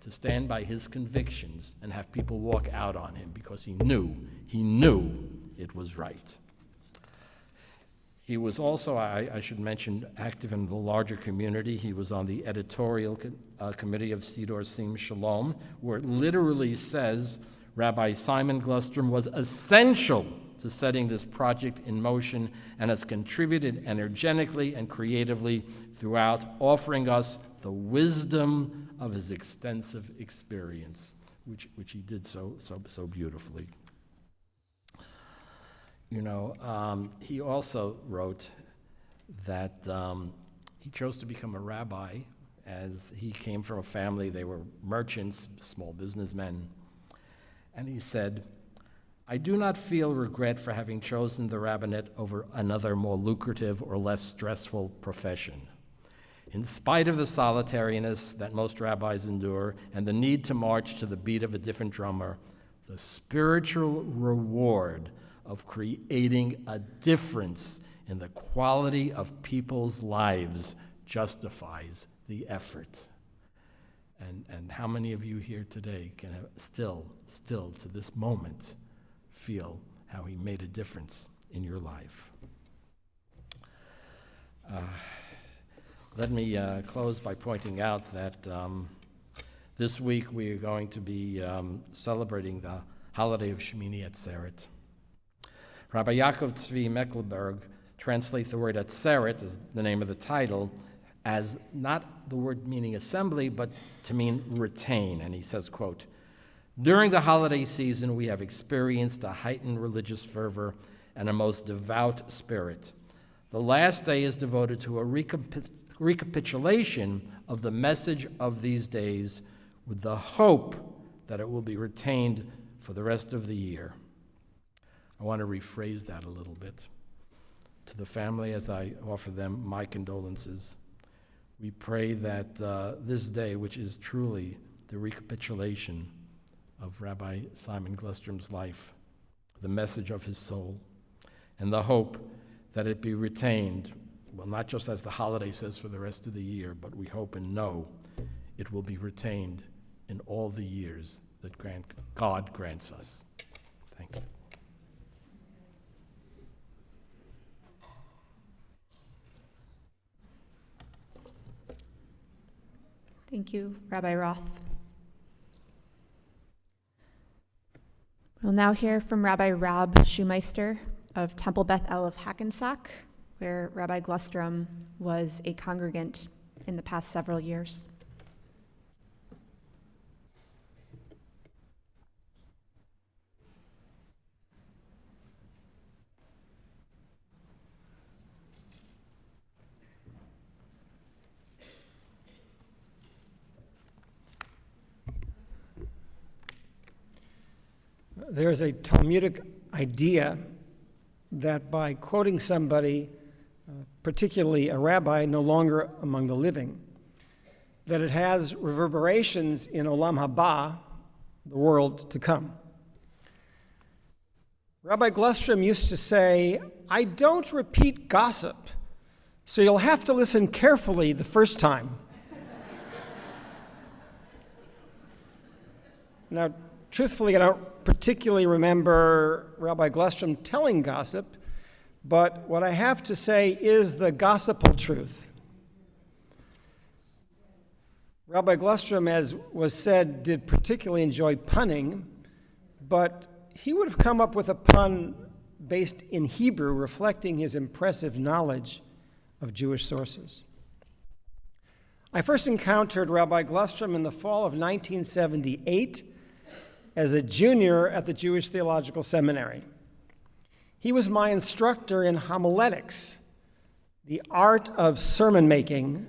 to stand by his convictions and have people walk out on him because he knew it was right. He was also, I should mention, active in the larger community. He was on the editorial committee of Sidor Sim Shalom, where it literally says Rabbi Simon Glustrom was essential to setting this project in motion and has contributed energetically and creatively throughout, offering us the wisdom of his extensive experience. which he did so beautifully. He also wrote that he chose to become a rabbi as he came from a family, they were merchants, small businessmen. And he said, "I do not feel regret for having chosen the rabbinate over another more lucrative or less stressful profession. In spite of the solitariness that most rabbis endure and the need to march to the beat of a different drummer, the spiritual reward of creating a difference in the quality of people's lives justifies the effort." And how many of you here today can still to this moment feel how he made a difference in your life? Let me close by pointing out that this week we are going to be celebrating the holiday of Shemini Atzeret. Rabbi Yaakov Tzvi Mecklenburg translates the word Atzeret, as the name of the title, as not the word meaning assembly, but to mean retain. And he says, quote, "During the holiday season, we have experienced a heightened religious fervor and a most devout spirit. The last day is devoted to a recapitulation of the message of these days with the hope that it will be retained for the rest of the year." I want to rephrase that a little bit. To the family, as I offer them my condolences, we pray that this day, which is truly the recapitulation of Rabbi Simon Glustrom's life, the message of his soul, and the hope that it be retained, well, not just as the holiday says for the rest of the year, but we hope and know it will be retained in all the years that God grants us. Thank you. Thank you, Rabbi Roth. We'll now hear from Rabbi Rab Schumeister of Temple Beth El of Hackensack, where Rabbi Glustrom was a congregant in the past several years. There is a Talmudic idea that by quoting somebody, particularly a rabbi no longer among the living, that it has reverberations in Olam Haba, the world to come. Rabbi Glustrom used to say, "I don't repeat gossip, so you'll have to listen carefully the first time." Now, truthfully, I don't particularly remember Rabbi Glustrom telling gossip, but what I have to say is the gospel truth. Rabbi Glustrom, as was said, did particularly enjoy punning, but he would have come up with a pun based in Hebrew, reflecting his impressive knowledge of Jewish sources. I first encountered Rabbi Glustrom in the fall of 1978 as a junior at the Jewish Theological Seminary. He was my instructor in homiletics, the art of sermon making,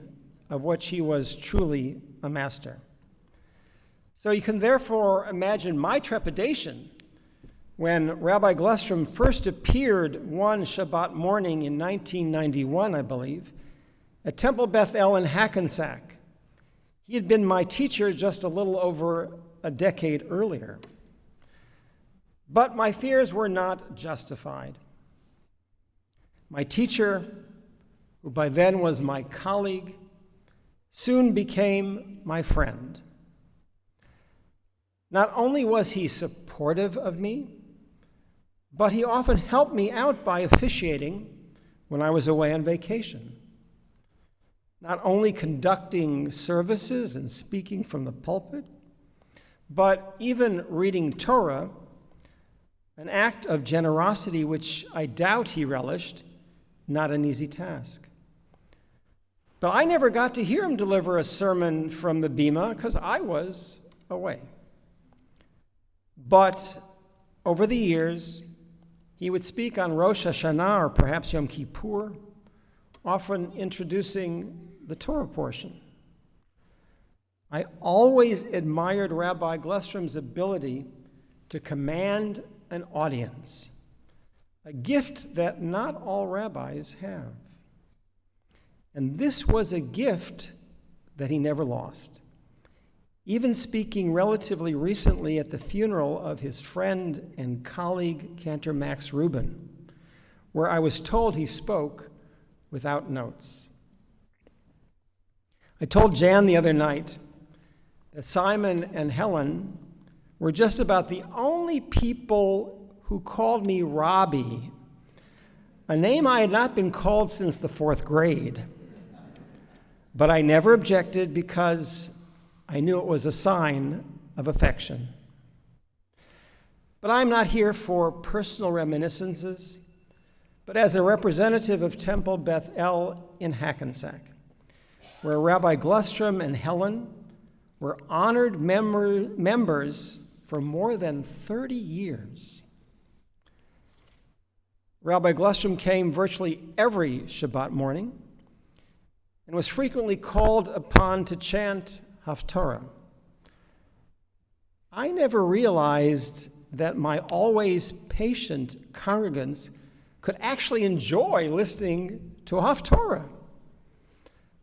of which he was truly a master. So you can therefore imagine my trepidation when Rabbi Glustrom first appeared one Shabbat morning in 1991, I believe, at Temple Beth El in Hackensack. He had been my teacher just a little over a decade earlier. But my fears were not justified. My teacher, who by then was my colleague, soon became my friend. Not only was he supportive of me, but he often helped me out by officiating when I was away on vacation. Not only conducting services and speaking from the pulpit, but even reading Torah, an act of generosity which I doubt he relished, not an easy task. But I never got to hear him deliver a sermon from the bima because I was away. But over the years, he would speak on Rosh Hashanah or perhaps Yom Kippur, often introducing the Torah portion. I always admired Rabbi Glustrom's ability to command an audience, a gift that not all rabbis have. And this was a gift that he never lost. Even speaking relatively recently at the funeral of his friend and colleague, Cantor Max Rubin, where I was told he spoke without notes. I told Jan the other night that Simon and Helen were just about the only people who called me Rabbi, a name I had not been called since the 4th grade. But I never objected because I knew it was a sign of affection. But I'm not here for personal reminiscences, but as a representative of Temple Beth El in Hackensack, where Rabbi Glustrom and Helen were honored members for more than 30 years. Rabbi Glustrom came virtually every Shabbat morning and was frequently called upon to chant Haftarah. I never realized that my always patient congregants could actually enjoy listening to a Haftarah.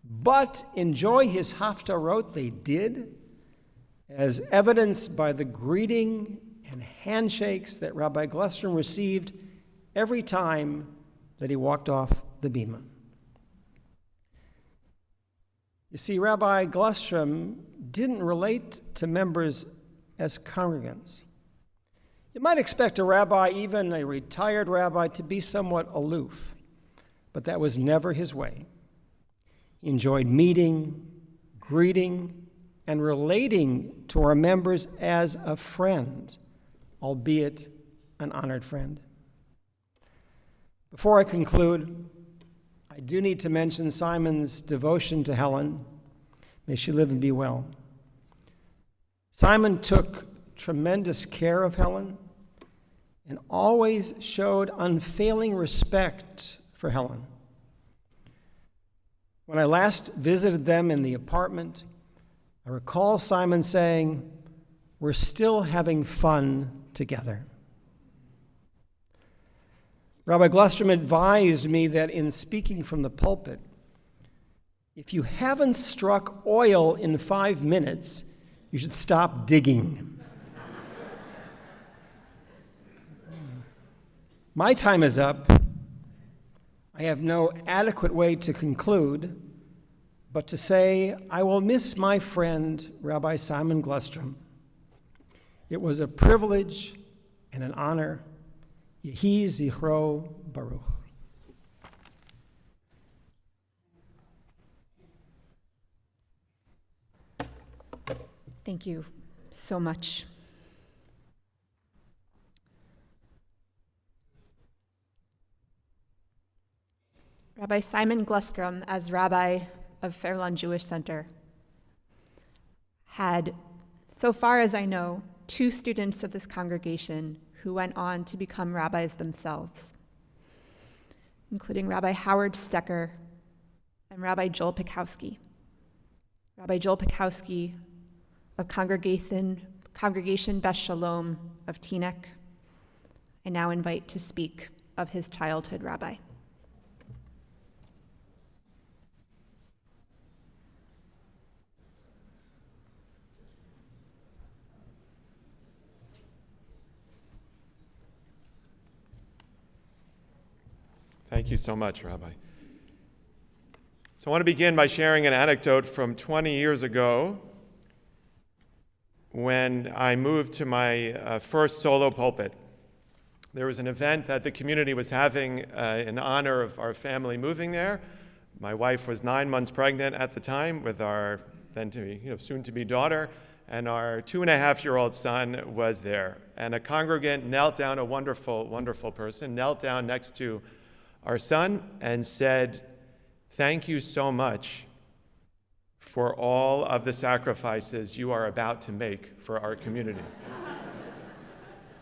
But enjoy his Haftarot they did, as evidenced by the greeting and handshakes that Rabbi Glustrom received every time that he walked off the bima. You see, Rabbi Glustrom didn't relate to members as congregants. You might expect a rabbi, even a retired rabbi, to be somewhat aloof, but that was never his way. He enjoyed meeting, greeting, and relating to our members as a friend, albeit an honored friend. Before I conclude, I do need to mention Simon's devotion to Helen. May she live and be well. Simon took tremendous care of Helen and always showed unfailing respect for Helen. When I last visited them in the apartment, I recall Simon saying, "We're still having fun together." Rabbi Glustrom advised me that in speaking from the pulpit, if you haven't struck oil in 5 minutes, you should stop digging. My time is up. I have no adequate way to conclude, but to say I will miss my friend, Rabbi Simon Glustrom. It was a privilege and an honor. Yehi Zichro Baruch. Thank you so much. Rabbi Simon Glustrom, as rabbi of Fairlawn Jewish Center, had, so far as I know, 2 students of this congregation who went on to become rabbis themselves, including Rabbi Howard Stecker and Rabbi Joel Pikowski. Rabbi Joel Pikowski of Congregation Beth Shalom of Teaneck, I now invite to speak of his childhood rabbi. Thank you so much, Rabbi. So I want to begin by sharing an anecdote from 20 years ago when I moved to my first solo pulpit. There was an event that the community was having in honor of our family moving there. My wife was 9 months pregnant at the time with our soon-to-be daughter, and our 2.5-year-old son was there. And a congregant knelt down, a wonderful, wonderful person, knelt down next to our son and said, "Thank you so much for all of the sacrifices you are about to make for our community."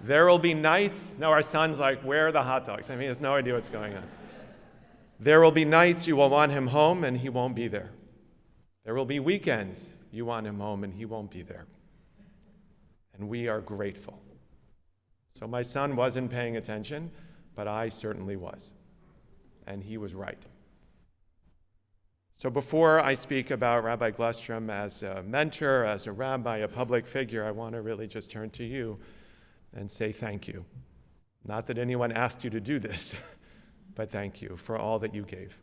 There will be nights, no, our son's like, where are the hot dogs? I mean, he has no idea what's going on. There will be nights you will want him home and he won't be there. There will be weekends you want him home and he won't be there. And we are grateful. So my son wasn't paying attention, but I certainly was. And he was right. So before I speak about Rabbi Glustrom as a mentor, as a rabbi, a public figure, I want to really just turn to you and say thank you. Not that anyone asked you to do this, but thank you for all that you gave,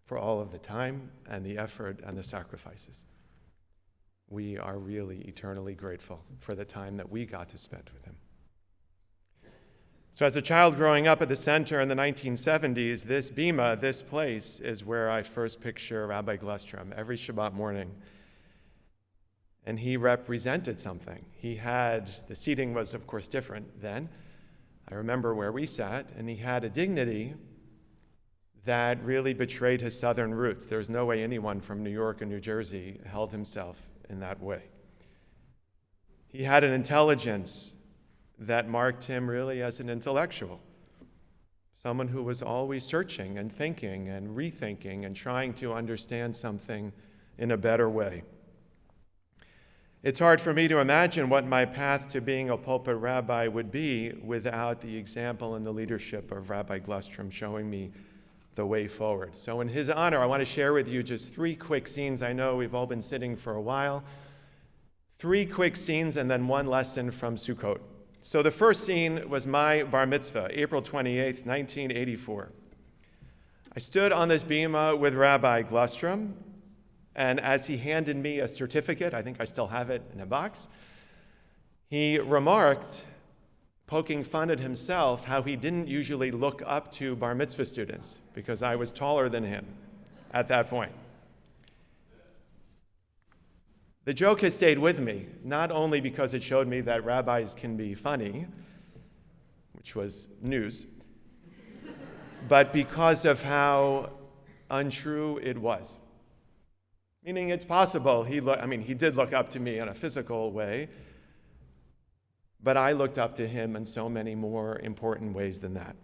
for all of the time and the effort and the sacrifices. We are really eternally grateful for the time that we got to spend with him. So as a child growing up at the center in the 1970s, this bima, this place, is where I first picture Rabbi Glustrom every Shabbat morning. And he represented something. The seating was, of course, different then. I remember where we sat, and he had a dignity that really betrayed his southern roots. There's no way anyone from New York or New Jersey held himself in that way. He had an intelligence that marked him really as an intellectual, someone who was always searching and thinking and rethinking and trying to understand something in a better way. It's hard for me to imagine what my path to being a pulpit rabbi would be without the example and the leadership of Rabbi Glustrom showing me the way forward. So in his honor, I want to share with you just 3 quick scenes. I know we've all been sitting for a while. 3 quick scenes and then 1 lesson from Sukkot. So the first scene was my bar mitzvah, April 28th, 1984. I stood on this bima with Rabbi Glustrom, and as he handed me a certificate, I think I still have it in a box, he remarked, poking fun at himself, how he didn't usually look up to bar mitzvah students because I was taller than him at that point. The joke has stayed with me, not only because it showed me that rabbis can be funny, which was news, but because of how untrue it was. Meaning it's possible he did look up to me in a physical way, but I looked up to him in so many more important ways than that.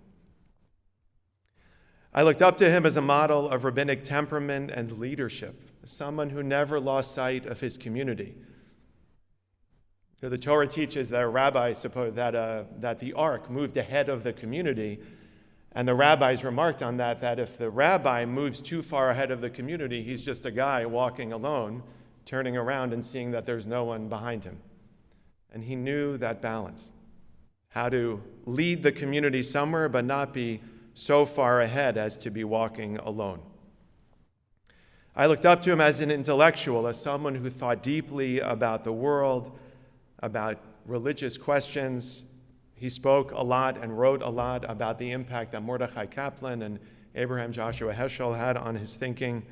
I looked up to him as a model of rabbinic temperament and leadership, someone who never lost sight of his community. The Torah teaches that a rabbi that the ark moved ahead of the community, and the rabbis remarked on that if the rabbi moves too far ahead of the community, he's just a guy walking alone, turning around and seeing that there's no one behind him. And he knew that balance, how to lead the community somewhere but not be so far ahead as to be walking alone. I looked up to him as an intellectual, as someone who thought deeply about the world, about religious questions. He spoke a lot and wrote a lot about the impact that Mordechai Kaplan and Abraham Joshua Heschel had on his thinking.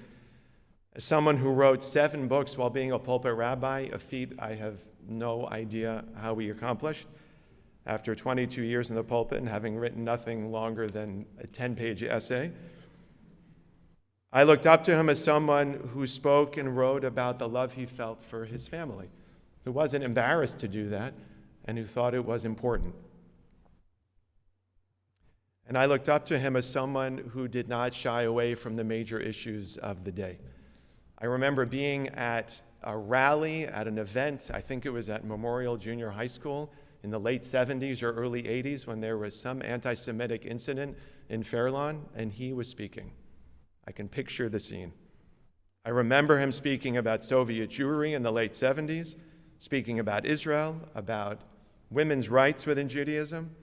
As someone who wrote 7 books while being a pulpit rabbi, a feat I have no idea how he accomplished, after 22 years in the pulpit and having written nothing longer than a 10-page essay. I looked up to him as someone who spoke and wrote about the love he felt for his family, who wasn't embarrassed to do that, and who thought it was important. And I looked up to him as someone who did not shy away from the major issues of the day. I remember being at a rally, at an event, I think it was at Memorial Junior High School in the late 70s or early 80s, when there was some anti-Semitic incident in Fairlawn, and he was speaking. I can picture the scene. I remember him speaking about Soviet Jewry in the late 70s, speaking about Israel, about women's rights within Judaism.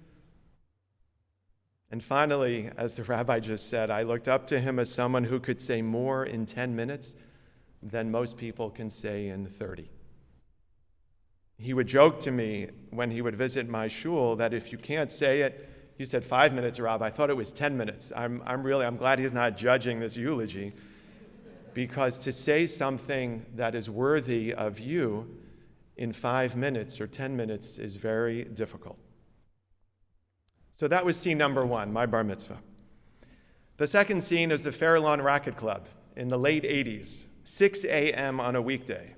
And finally, as the rabbi just said, I looked up to him as someone who could say more in 10 minutes than most people can say in 30. He would joke to me when he would visit my shul that if you can't say it, you said 5 minutes, Rabbi. I thought it was 10 minutes. I'm glad he's not judging this eulogy, because to say something that is worthy of you in 5 minutes or 10 minutes is very difficult. So that was scene number 1, my bar mitzvah. The second scene is the Fairlawn Racket Club in the late 80s, 6 a.m. on a weekday.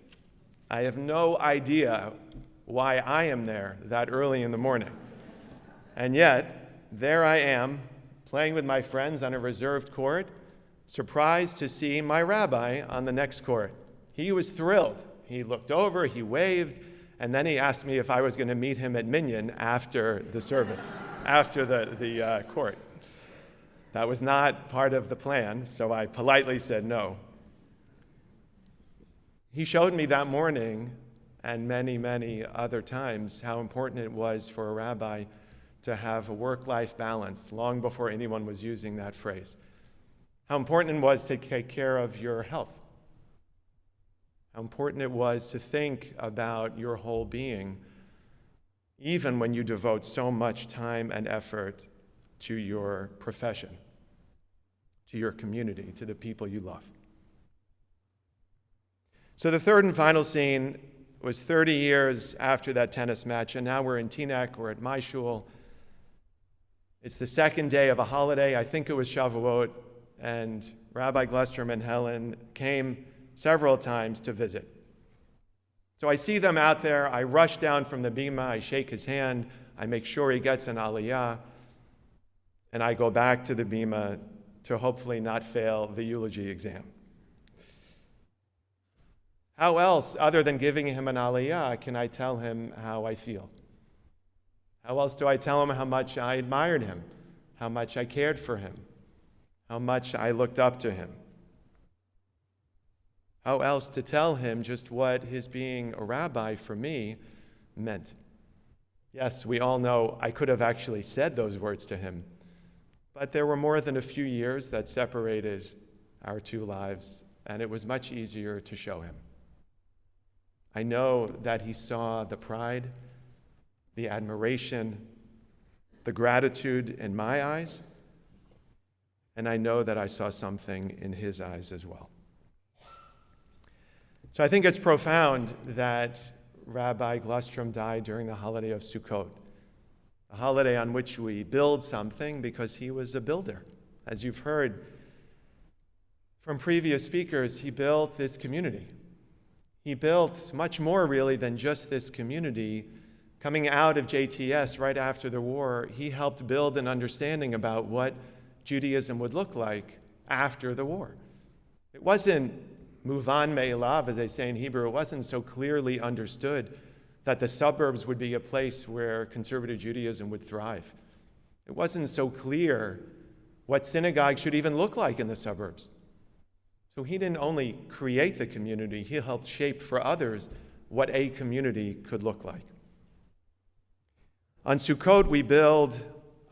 I have no idea why I am there that early in the morning. And yet, there I am, playing with my friends on a reserved court, surprised to see my rabbi on the next court. He was thrilled. He looked over, he waved, and then he asked me if I was going to meet him at Minyan after the service, after the court. That was not part of the plan, so I politely said no. He showed me that morning, and many, many other times, how important it was for a rabbi to have a work-life balance, long before anyone was using that phrase. How important it was to take care of your health. How important it was to think about your whole being, even when you devote so much time and effort to your profession, to your community, to the people you love. So the third and final scene was 30 years after that tennis match, and now we're in Teaneck, we're at my shul. It's the second day of a holiday, I think it was Shavuot, and Rabbi Glustrom and Helen came several times to visit. So I see them out there, I rush down from the bima, I shake his hand, I make sure he gets an aliyah, and I go back to the bima to hopefully not fail the eulogy exam. How else, other than giving him an aliyah, can I tell him how I feel? How else do I tell him how much I admired him, how much I cared for him, how much I looked up to him? How else to tell him just what his being a rabbi for me meant? Yes, we all know I could have actually said those words to him, but there were more than a few years that separated our two lives, and it was much easier to show him. I know that he saw the pride, the admiration, the gratitude in my eyes, and I know that I saw something in his eyes as well. So I think it's profound that Rabbi Glustrom died during the holiday of Sukkot, a holiday on which we build something because he was a builder. As you've heard from previous speakers, he built this community. He built much more, really, than just this community. Coming out of JTS right after the war, he helped build an understanding about what Judaism would look like after the war. It wasn't muvan me'elav, as they say in Hebrew. It wasn't so clearly understood that the suburbs would be a place where conservative Judaism would thrive. It wasn't so clear what synagogue should even look like in the suburbs. So he didn't only create the community, he helped shape for others what a community could look like. On Sukkot, we build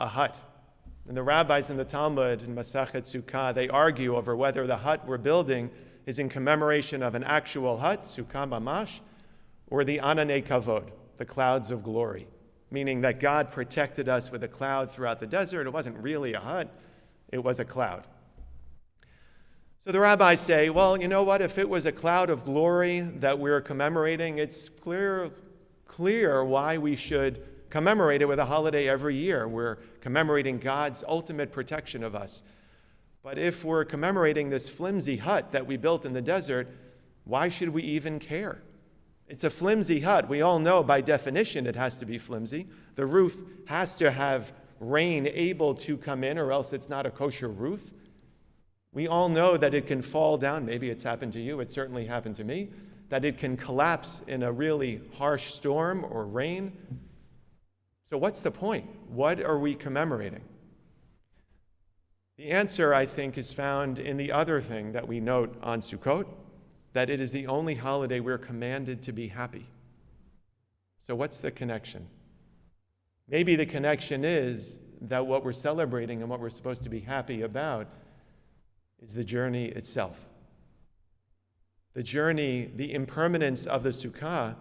a hut. And the rabbis in the Talmud, in Masachet Sukkah, they argue over whether the hut we're building is in commemoration of an actual hut, Sukkah Mamash, or the Ananei Kavod, the clouds of glory, meaning that God protected us with a cloud throughout the desert. It wasn't really a hut, it was a cloud. So the rabbis say, well, you know what? If it was a cloud of glory that we're commemorating, it's clear why we should commemorate it with a holiday every year. We're commemorating God's ultimate protection of us. But if we're commemorating this flimsy hut that we built in the desert, why should we even care? It's a flimsy hut. We all know by definition it has to be flimsy. The roof has to have rain able to come in, or else it's not a kosher roof. We all know that it can fall down. Maybe it's happened to you. It certainly happened to me. That it can collapse in a really harsh storm or rain. So what's the point? What are we commemorating? The answer, I think, is found in the other thing that we note on Sukkot, that it is the only holiday we're commanded to be happy. So what's the connection? Maybe the connection is that what we're celebrating and what we're supposed to be happy about is the journey itself. The journey, the impermanence of the Sukkah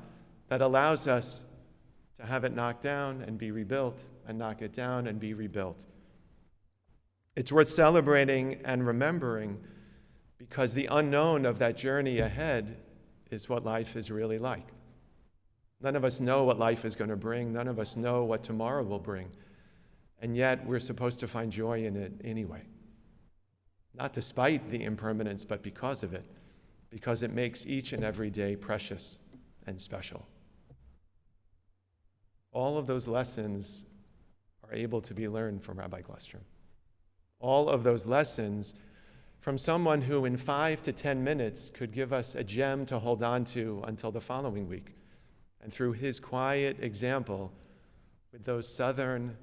that allows us to have it knocked down and be rebuilt, and knock it down and be rebuilt. It's worth celebrating and remembering because the unknown of that journey ahead is what life is really like. None of us know what life is going to bring. None of us know what tomorrow will bring. And yet we're supposed to find joy in it anyway. Not despite the impermanence, but because of it. Because it makes each and every day precious and special. All of those lessons are able to be learned from Rabbi Glustrom. All of those lessons from someone who in 5 to 10 minutes could give us a gem to hold on to until the following week. And through his quiet example, with those Southern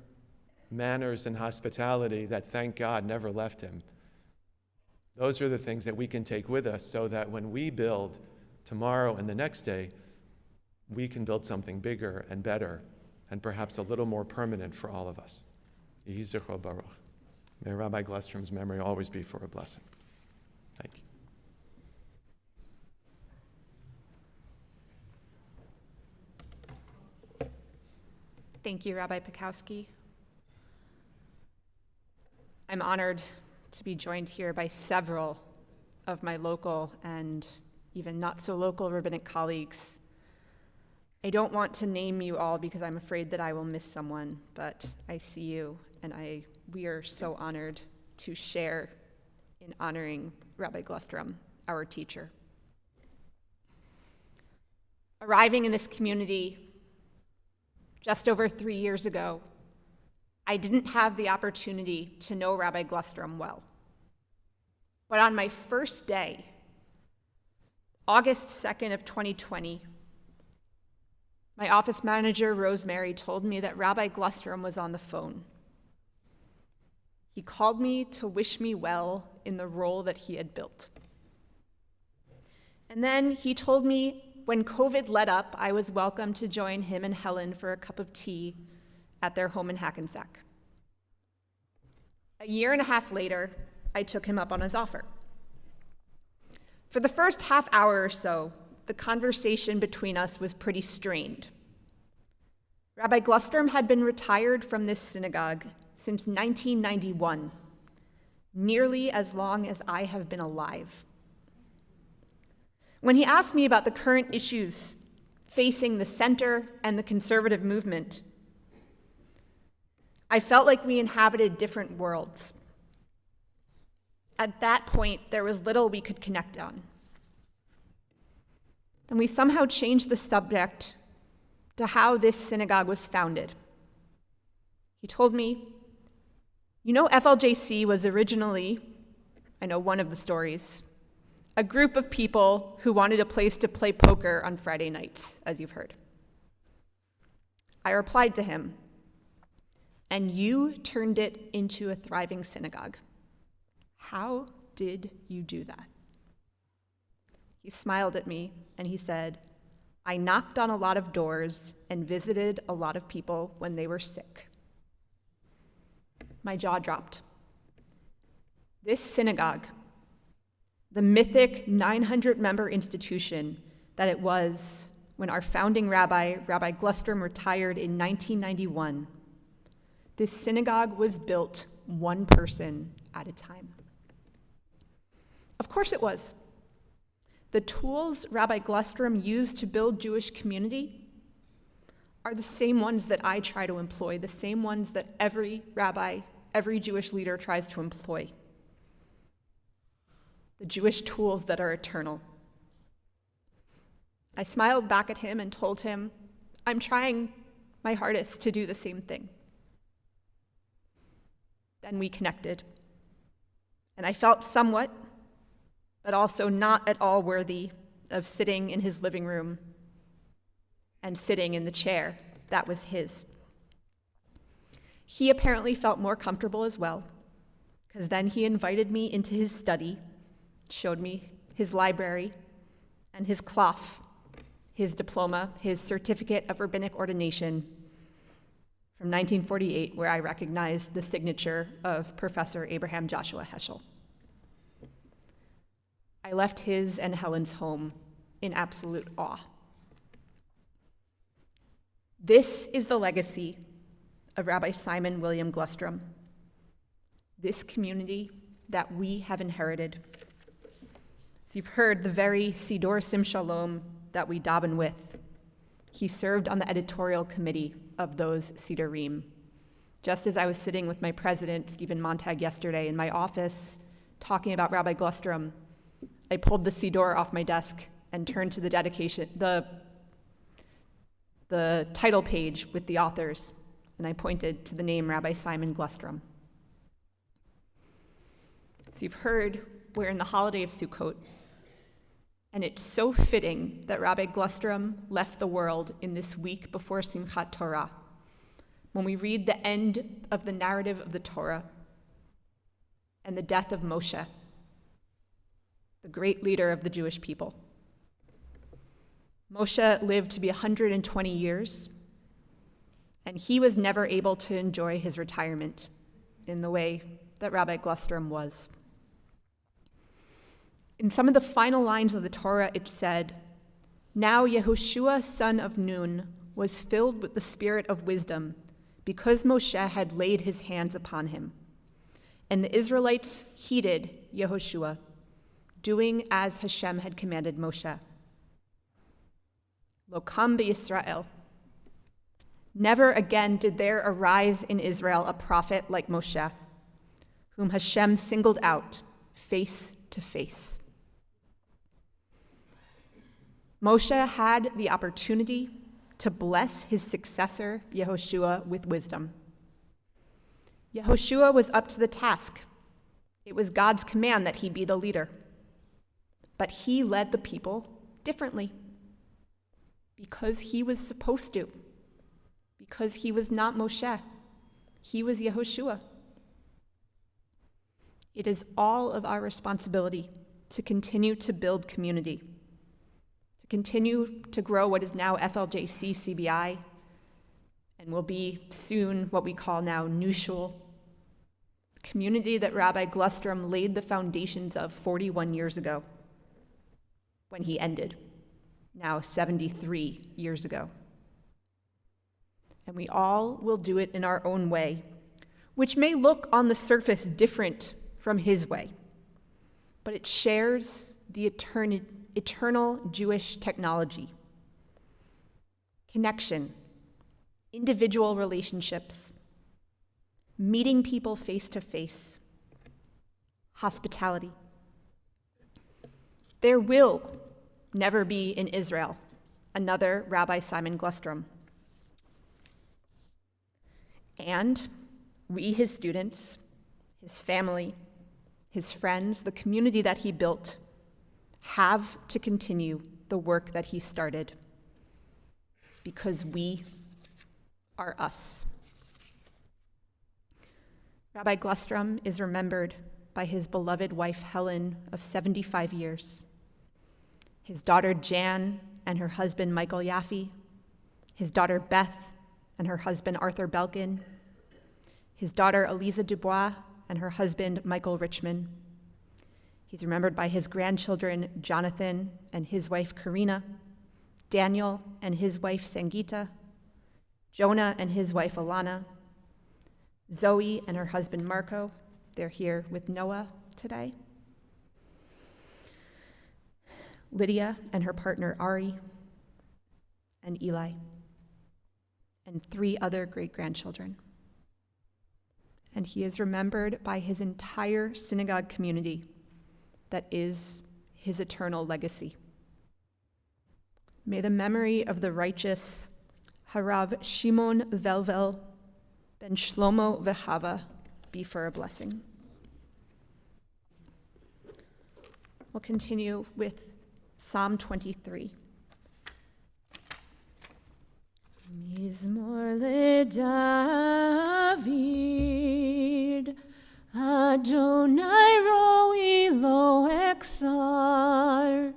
manners and hospitality that, thank God, never left him, those are the things that we can take with us so that when we build tomorrow and the next day, we can build something bigger and better and perhaps a little more permanent for all of us. Yehi Zichro Baruch. May Rabbi Glustrom's memory always be for a blessing. Thank you. Thank you, Rabbi Pikowski. I'm honored to be joined here by several of my local and even not so local rabbinic colleagues. I don't want to name you all because I'm afraid that I will miss someone, but I see you, and we are so honored to share in honoring Rabbi Glustrom, our teacher. Arriving in this community just over 3 years ago, I didn't have the opportunity to know Rabbi Glustrom well. But on my first day, August 2nd of 2020, my office manager, Rosemary, told me that Rabbi Glustrom was on the phone. He called me to wish me well in the role that he had built. And then he told me when COVID let up, I was welcome to join him and Helen for a cup of tea at their home in Hackensack. A year and a half later, I took him up on his offer. For the first half hour or so, the conversation between us was pretty strained. Rabbi Glustrom had been retired from this synagogue since 1991, nearly as long as I have been alive. When he asked me about the current issues facing the center and the conservative movement, I felt like we inhabited different worlds. At that point, there was little we could connect on. Then we somehow changed the subject to how this synagogue was founded. He told me, FLJC was originally, I know one of the stories, a group of people who wanted a place to play poker on Friday nights, as you've heard. I replied to him, and you turned it into a thriving synagogue. How did you do that? He smiled at me and he said, I knocked on a lot of doors and visited a lot of people when they were sick. My jaw dropped. This synagogue, the mythic 900-member institution that it was when our founding rabbi, Rabbi Glustrom, retired in 1991, this synagogue was built one person at a time. Of course it was. The tools Rabbi Glustrom used to build Jewish community are the same ones that I try to employ, the same ones that every rabbi, every Jewish leader tries to employ. The Jewish tools that are eternal. I smiled back at him and told him, I'm trying my hardest to do the same thing. Then we connected. And I felt somewhat, but also not at all worthy of sitting in his living room and sitting in the chair that was his. He apparently felt more comfortable as well, because then he invited me into his study, showed me his library and his cloth, his diploma, his certificate of rabbinic ordination from 1948, where I recognized the signature of Professor Abraham Joshua Heschel. I left his and Helen's home in absolute awe. This is the legacy of Rabbi Simon William Glustrom, this community that we have inherited. As you've heard, the very Sidor Sim Shalom that we daven with, he served on the editorial committee of those Sidorim. Just as I was sitting with my president, Stephen Montag, yesterday in my office, talking about Rabbi Glustrom, I pulled the Sidor off my desk and turned to the the title page with the authors, and I pointed to the name Rabbi Simon Glustrom. As you've heard, we're in the holiday of Sukkot, and it's so fitting that Rabbi Glustrom left the world in this week before Simchat Torah, when we read the end of the narrative of the Torah and the death of Moshe, the great leader of the Jewish people. Moshe lived to be 120 years, and he was never able to enjoy his retirement in the way that Rabbi Glustrom was. In some of the final lines of the Torah, it said, "Now Yehoshua, son of Nun, was filled with the spirit of wisdom because Moshe had laid his hands upon him. And the Israelites heeded Yehoshua, doing as Hashem had commanded Moshe. Lo kam b'Yisrael. Never again did there arise in Israel a prophet like Moshe, whom Hashem singled out face to face." Moshe had the opportunity to bless his successor, Yehoshua, with wisdom. Yehoshua was up to the task. It was God's command that he be the leader. But he led the people differently because he was supposed to, because he was not Moshe. He was Yehoshua. It is all of our responsibility to continue to build community, to continue to grow what is now FLJC CBI, and will be soon what we call now Nushul, community that Rabbi Glustrom laid the foundations of 41 years ago when he ended, now 73 years ago. And we all will do it in our own way, which may look on the surface different from his way, but it shares the eternal Jewish technology, connection, individual relationships, meeting people face to face, hospitality. There will never be in Israel another Rabbi Simon Glustrom. And we, his students, his family, his friends, the community that he built, have to continue the work that he started because we are us. Rabbi Glustrom is remembered by his beloved wife Helen of 75 years, his daughter Jan and her husband Michael Yaffe, his daughter Beth and her husband Arthur Belkin, his daughter Eliza Dubois and her husband Michael Richmond. He's remembered by his grandchildren Jonathan and his wife Karina, Daniel and his wife Sangita, Jonah and his wife Alana, Zoe and her husband Marco. They're here with Noah today. Lydia and her partner Ari, and Eli, and 3 other great-grandchildren. And he is remembered by his entire synagogue community that is his eternal legacy. May the memory of the righteous Harav Shimon Velvel ben Shlomo Vechava be for a blessing. We'll continue with Psalm 23. Mizmor leDavid, Adonai roi lo exar,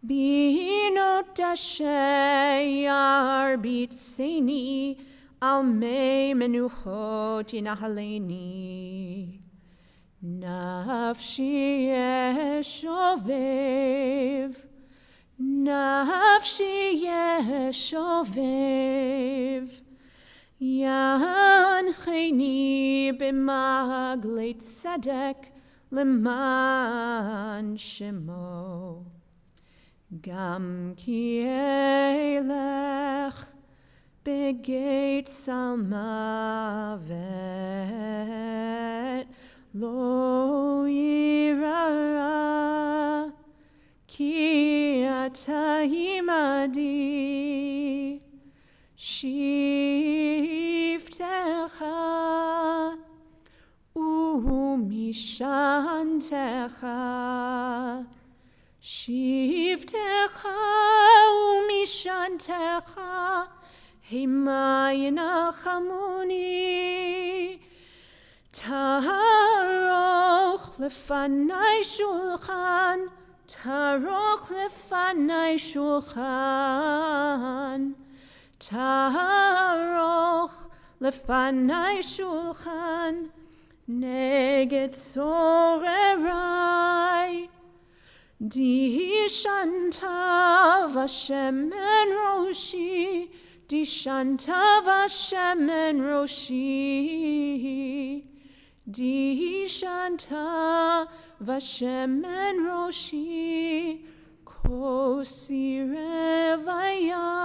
binot asher bitzeni, al mei menuchot yinahaleni. Nafshi yeshovev, Nafshi yeshovev, Yancheni b'maglei tzedek leman shemo. Gam ki elech begeit salmavet lo yirara ki ata imadi. Shiftecha umishantecha, Shiftecha umishantecha, Hema Yenachamuni, Taroch lefanai shulchan, Taroch lefanai shulchan, Taroch lefanai shulchan, Neged sorerai, Di shantav Hashem en roshi, Di shantav Hashem en roshi, Di shantav Hashem en roshi, Kosi revaya,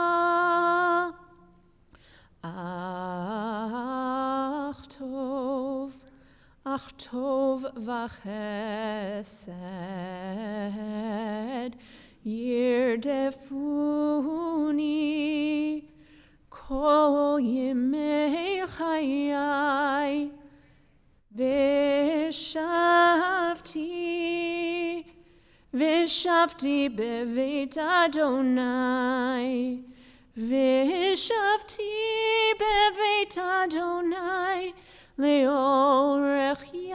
Ach tov v'chesed yirdefuni kol yemei chayai v'shavti beveit Adonai, v'shavti beveit Adonai le'orech yamim,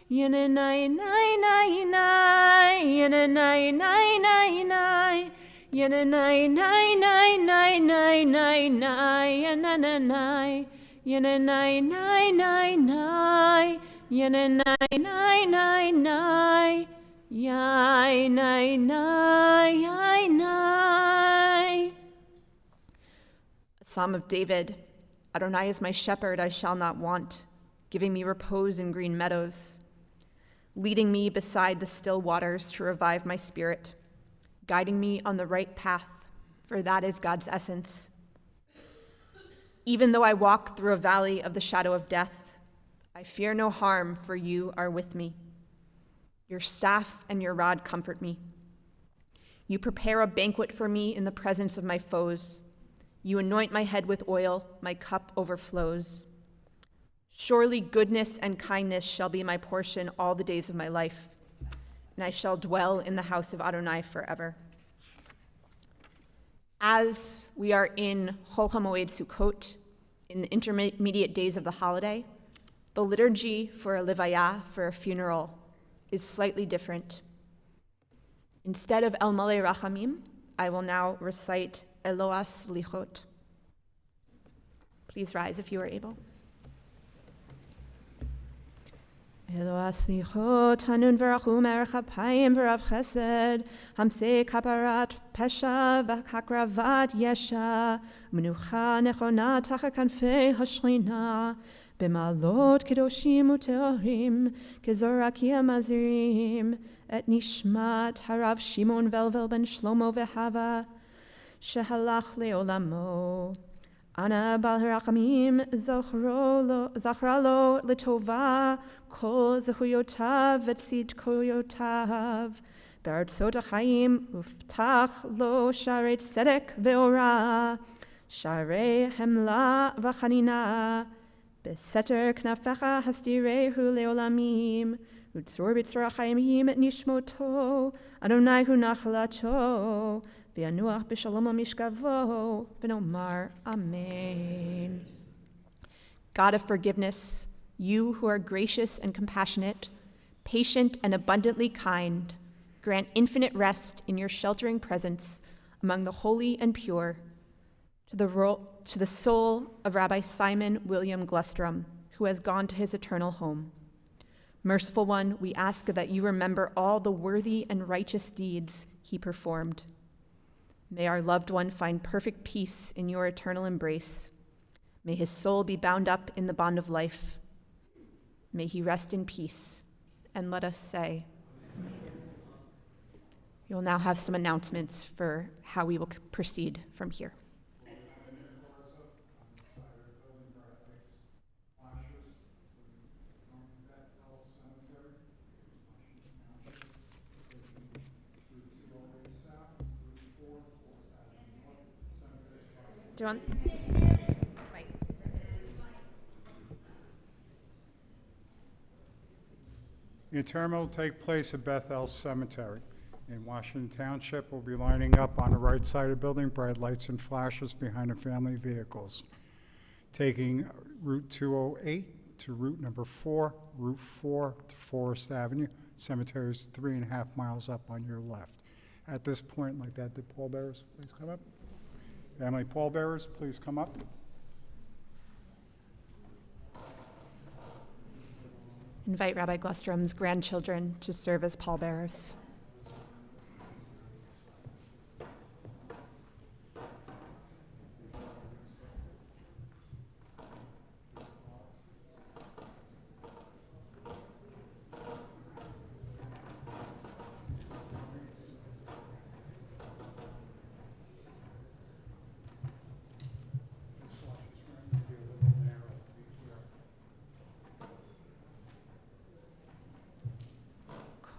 yenenai nai nai nai, yenenai nai nai nai, yenenai nai nai nai nai nai nai, yenenai, yenenai nai nai nai, yenenai nai nai nai, yai nai nai yai nai. A Psalm of David. Adonai is my shepherd, I shall not want, giving me repose in green meadows, leading me beside the still waters to revive my spirit, guiding me on the right path, for that is God's essence. Even though I walk through a valley of the shadow of death, I fear no harm, for you are with me. Your staff and your rod comfort me. You prepare a banquet for me in the presence of my foes. You anoint my head with oil, my cup overflows. Surely goodness and kindness shall be my portion all the days of my life, and I shall dwell in the house of Adonai forever. As we are in Chol HaMoed Sukkot, in the intermediate days of the holiday, the liturgy for a levaya, for a funeral, is slightly different. Instead of El Malei Rachamim, I will now recite Eloas Lichot. Please rise if you are able. Eloas Lichot, Hanun v'rachum erech apayim v'rav chesed, hamsei kaparat pesha v'hakravat yesha, menucha nechona tachar kanfei hashchina, b'malot kedoshim u'teorim, kezorakia mazirim, et nishmat harav Shimon velvel ben Shlomo v'hava, shehalach leolamo. Ana bal harachamim zachra lo letova kol zechuyotav v'tzid koyotav be'artzot ha'chaim uftach lo sharei tzedek ve'ora sharei hemla v'chanina beseter knafecha hastirehu leolamim utzor b'tzor ha'chaimim et nishmoto Adonai hu nachalato V'yanuach b'shalom mishkavo, v'nomar amen. God of forgiveness, you who are gracious and compassionate, patient and abundantly kind, grant infinite rest in your sheltering presence among the holy and pure to the soul of Rabbi Simon William Glustrom, who has gone to his eternal home. Merciful One, we ask that you remember all the worthy and righteous deeds he performed. May our loved one find perfect peace in your eternal embrace. May his soul be bound up in the bond of life. May he rest in peace. And let us say, Amen. You'll now have some announcements for how we will proceed from here. Do you want? Right. The interment will take place at Bethel Cemetery in Washington Township. We'll be lining up on the right side of the building, bright lights and flashes behind the family vehicles. Taking Route 208 to Route number 4, Route 4 to Forest Avenue. Cemetery is 3.5 miles up on your left. At this point, like that, the pallbearers please come up. Family pallbearers, please come up. Invite Rabbi Glustrom's grandchildren to serve as pallbearers.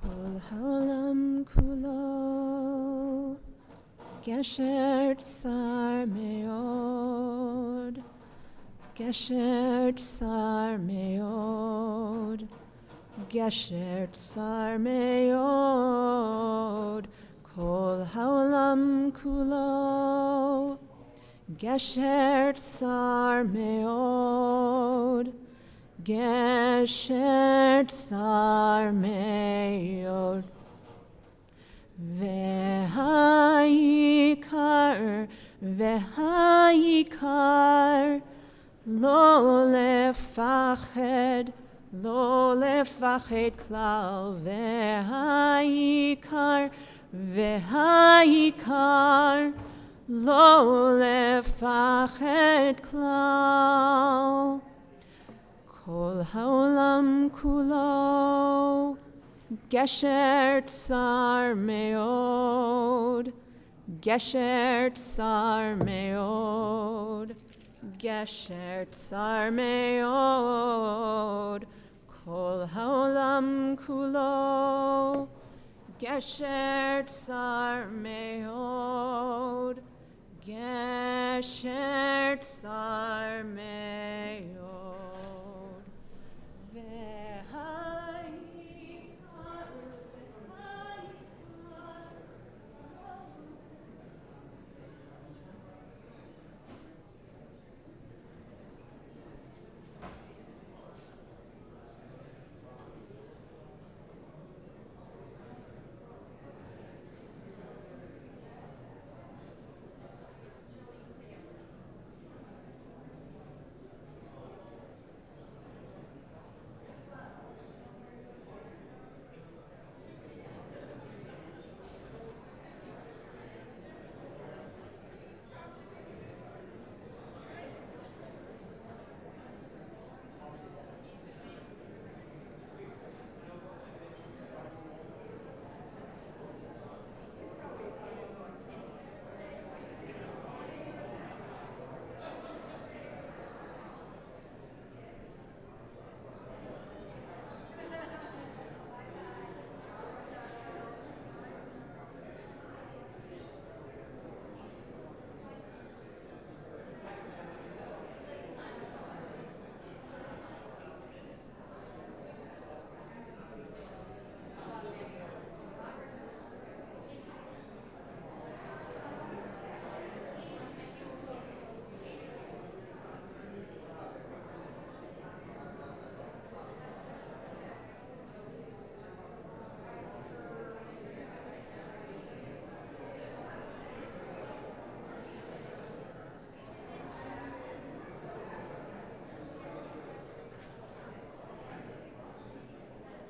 Kol haolam kulo gesher tsar meod, gesher tsar meod, gesher tsar meod. Kol haolam kulo gesher tsar meod, gesher tsar meod. V'ha'ikar, v'ha'ikar, lo lefached klal. V'ha'ikar, v'ha'ikar, lo lefached klal. Kol haolam kulo gesher tsar meod, gesher tsar meod, gesher tsar meod. Kol haolam kulo gesher tsar meod, gesher tsar meod.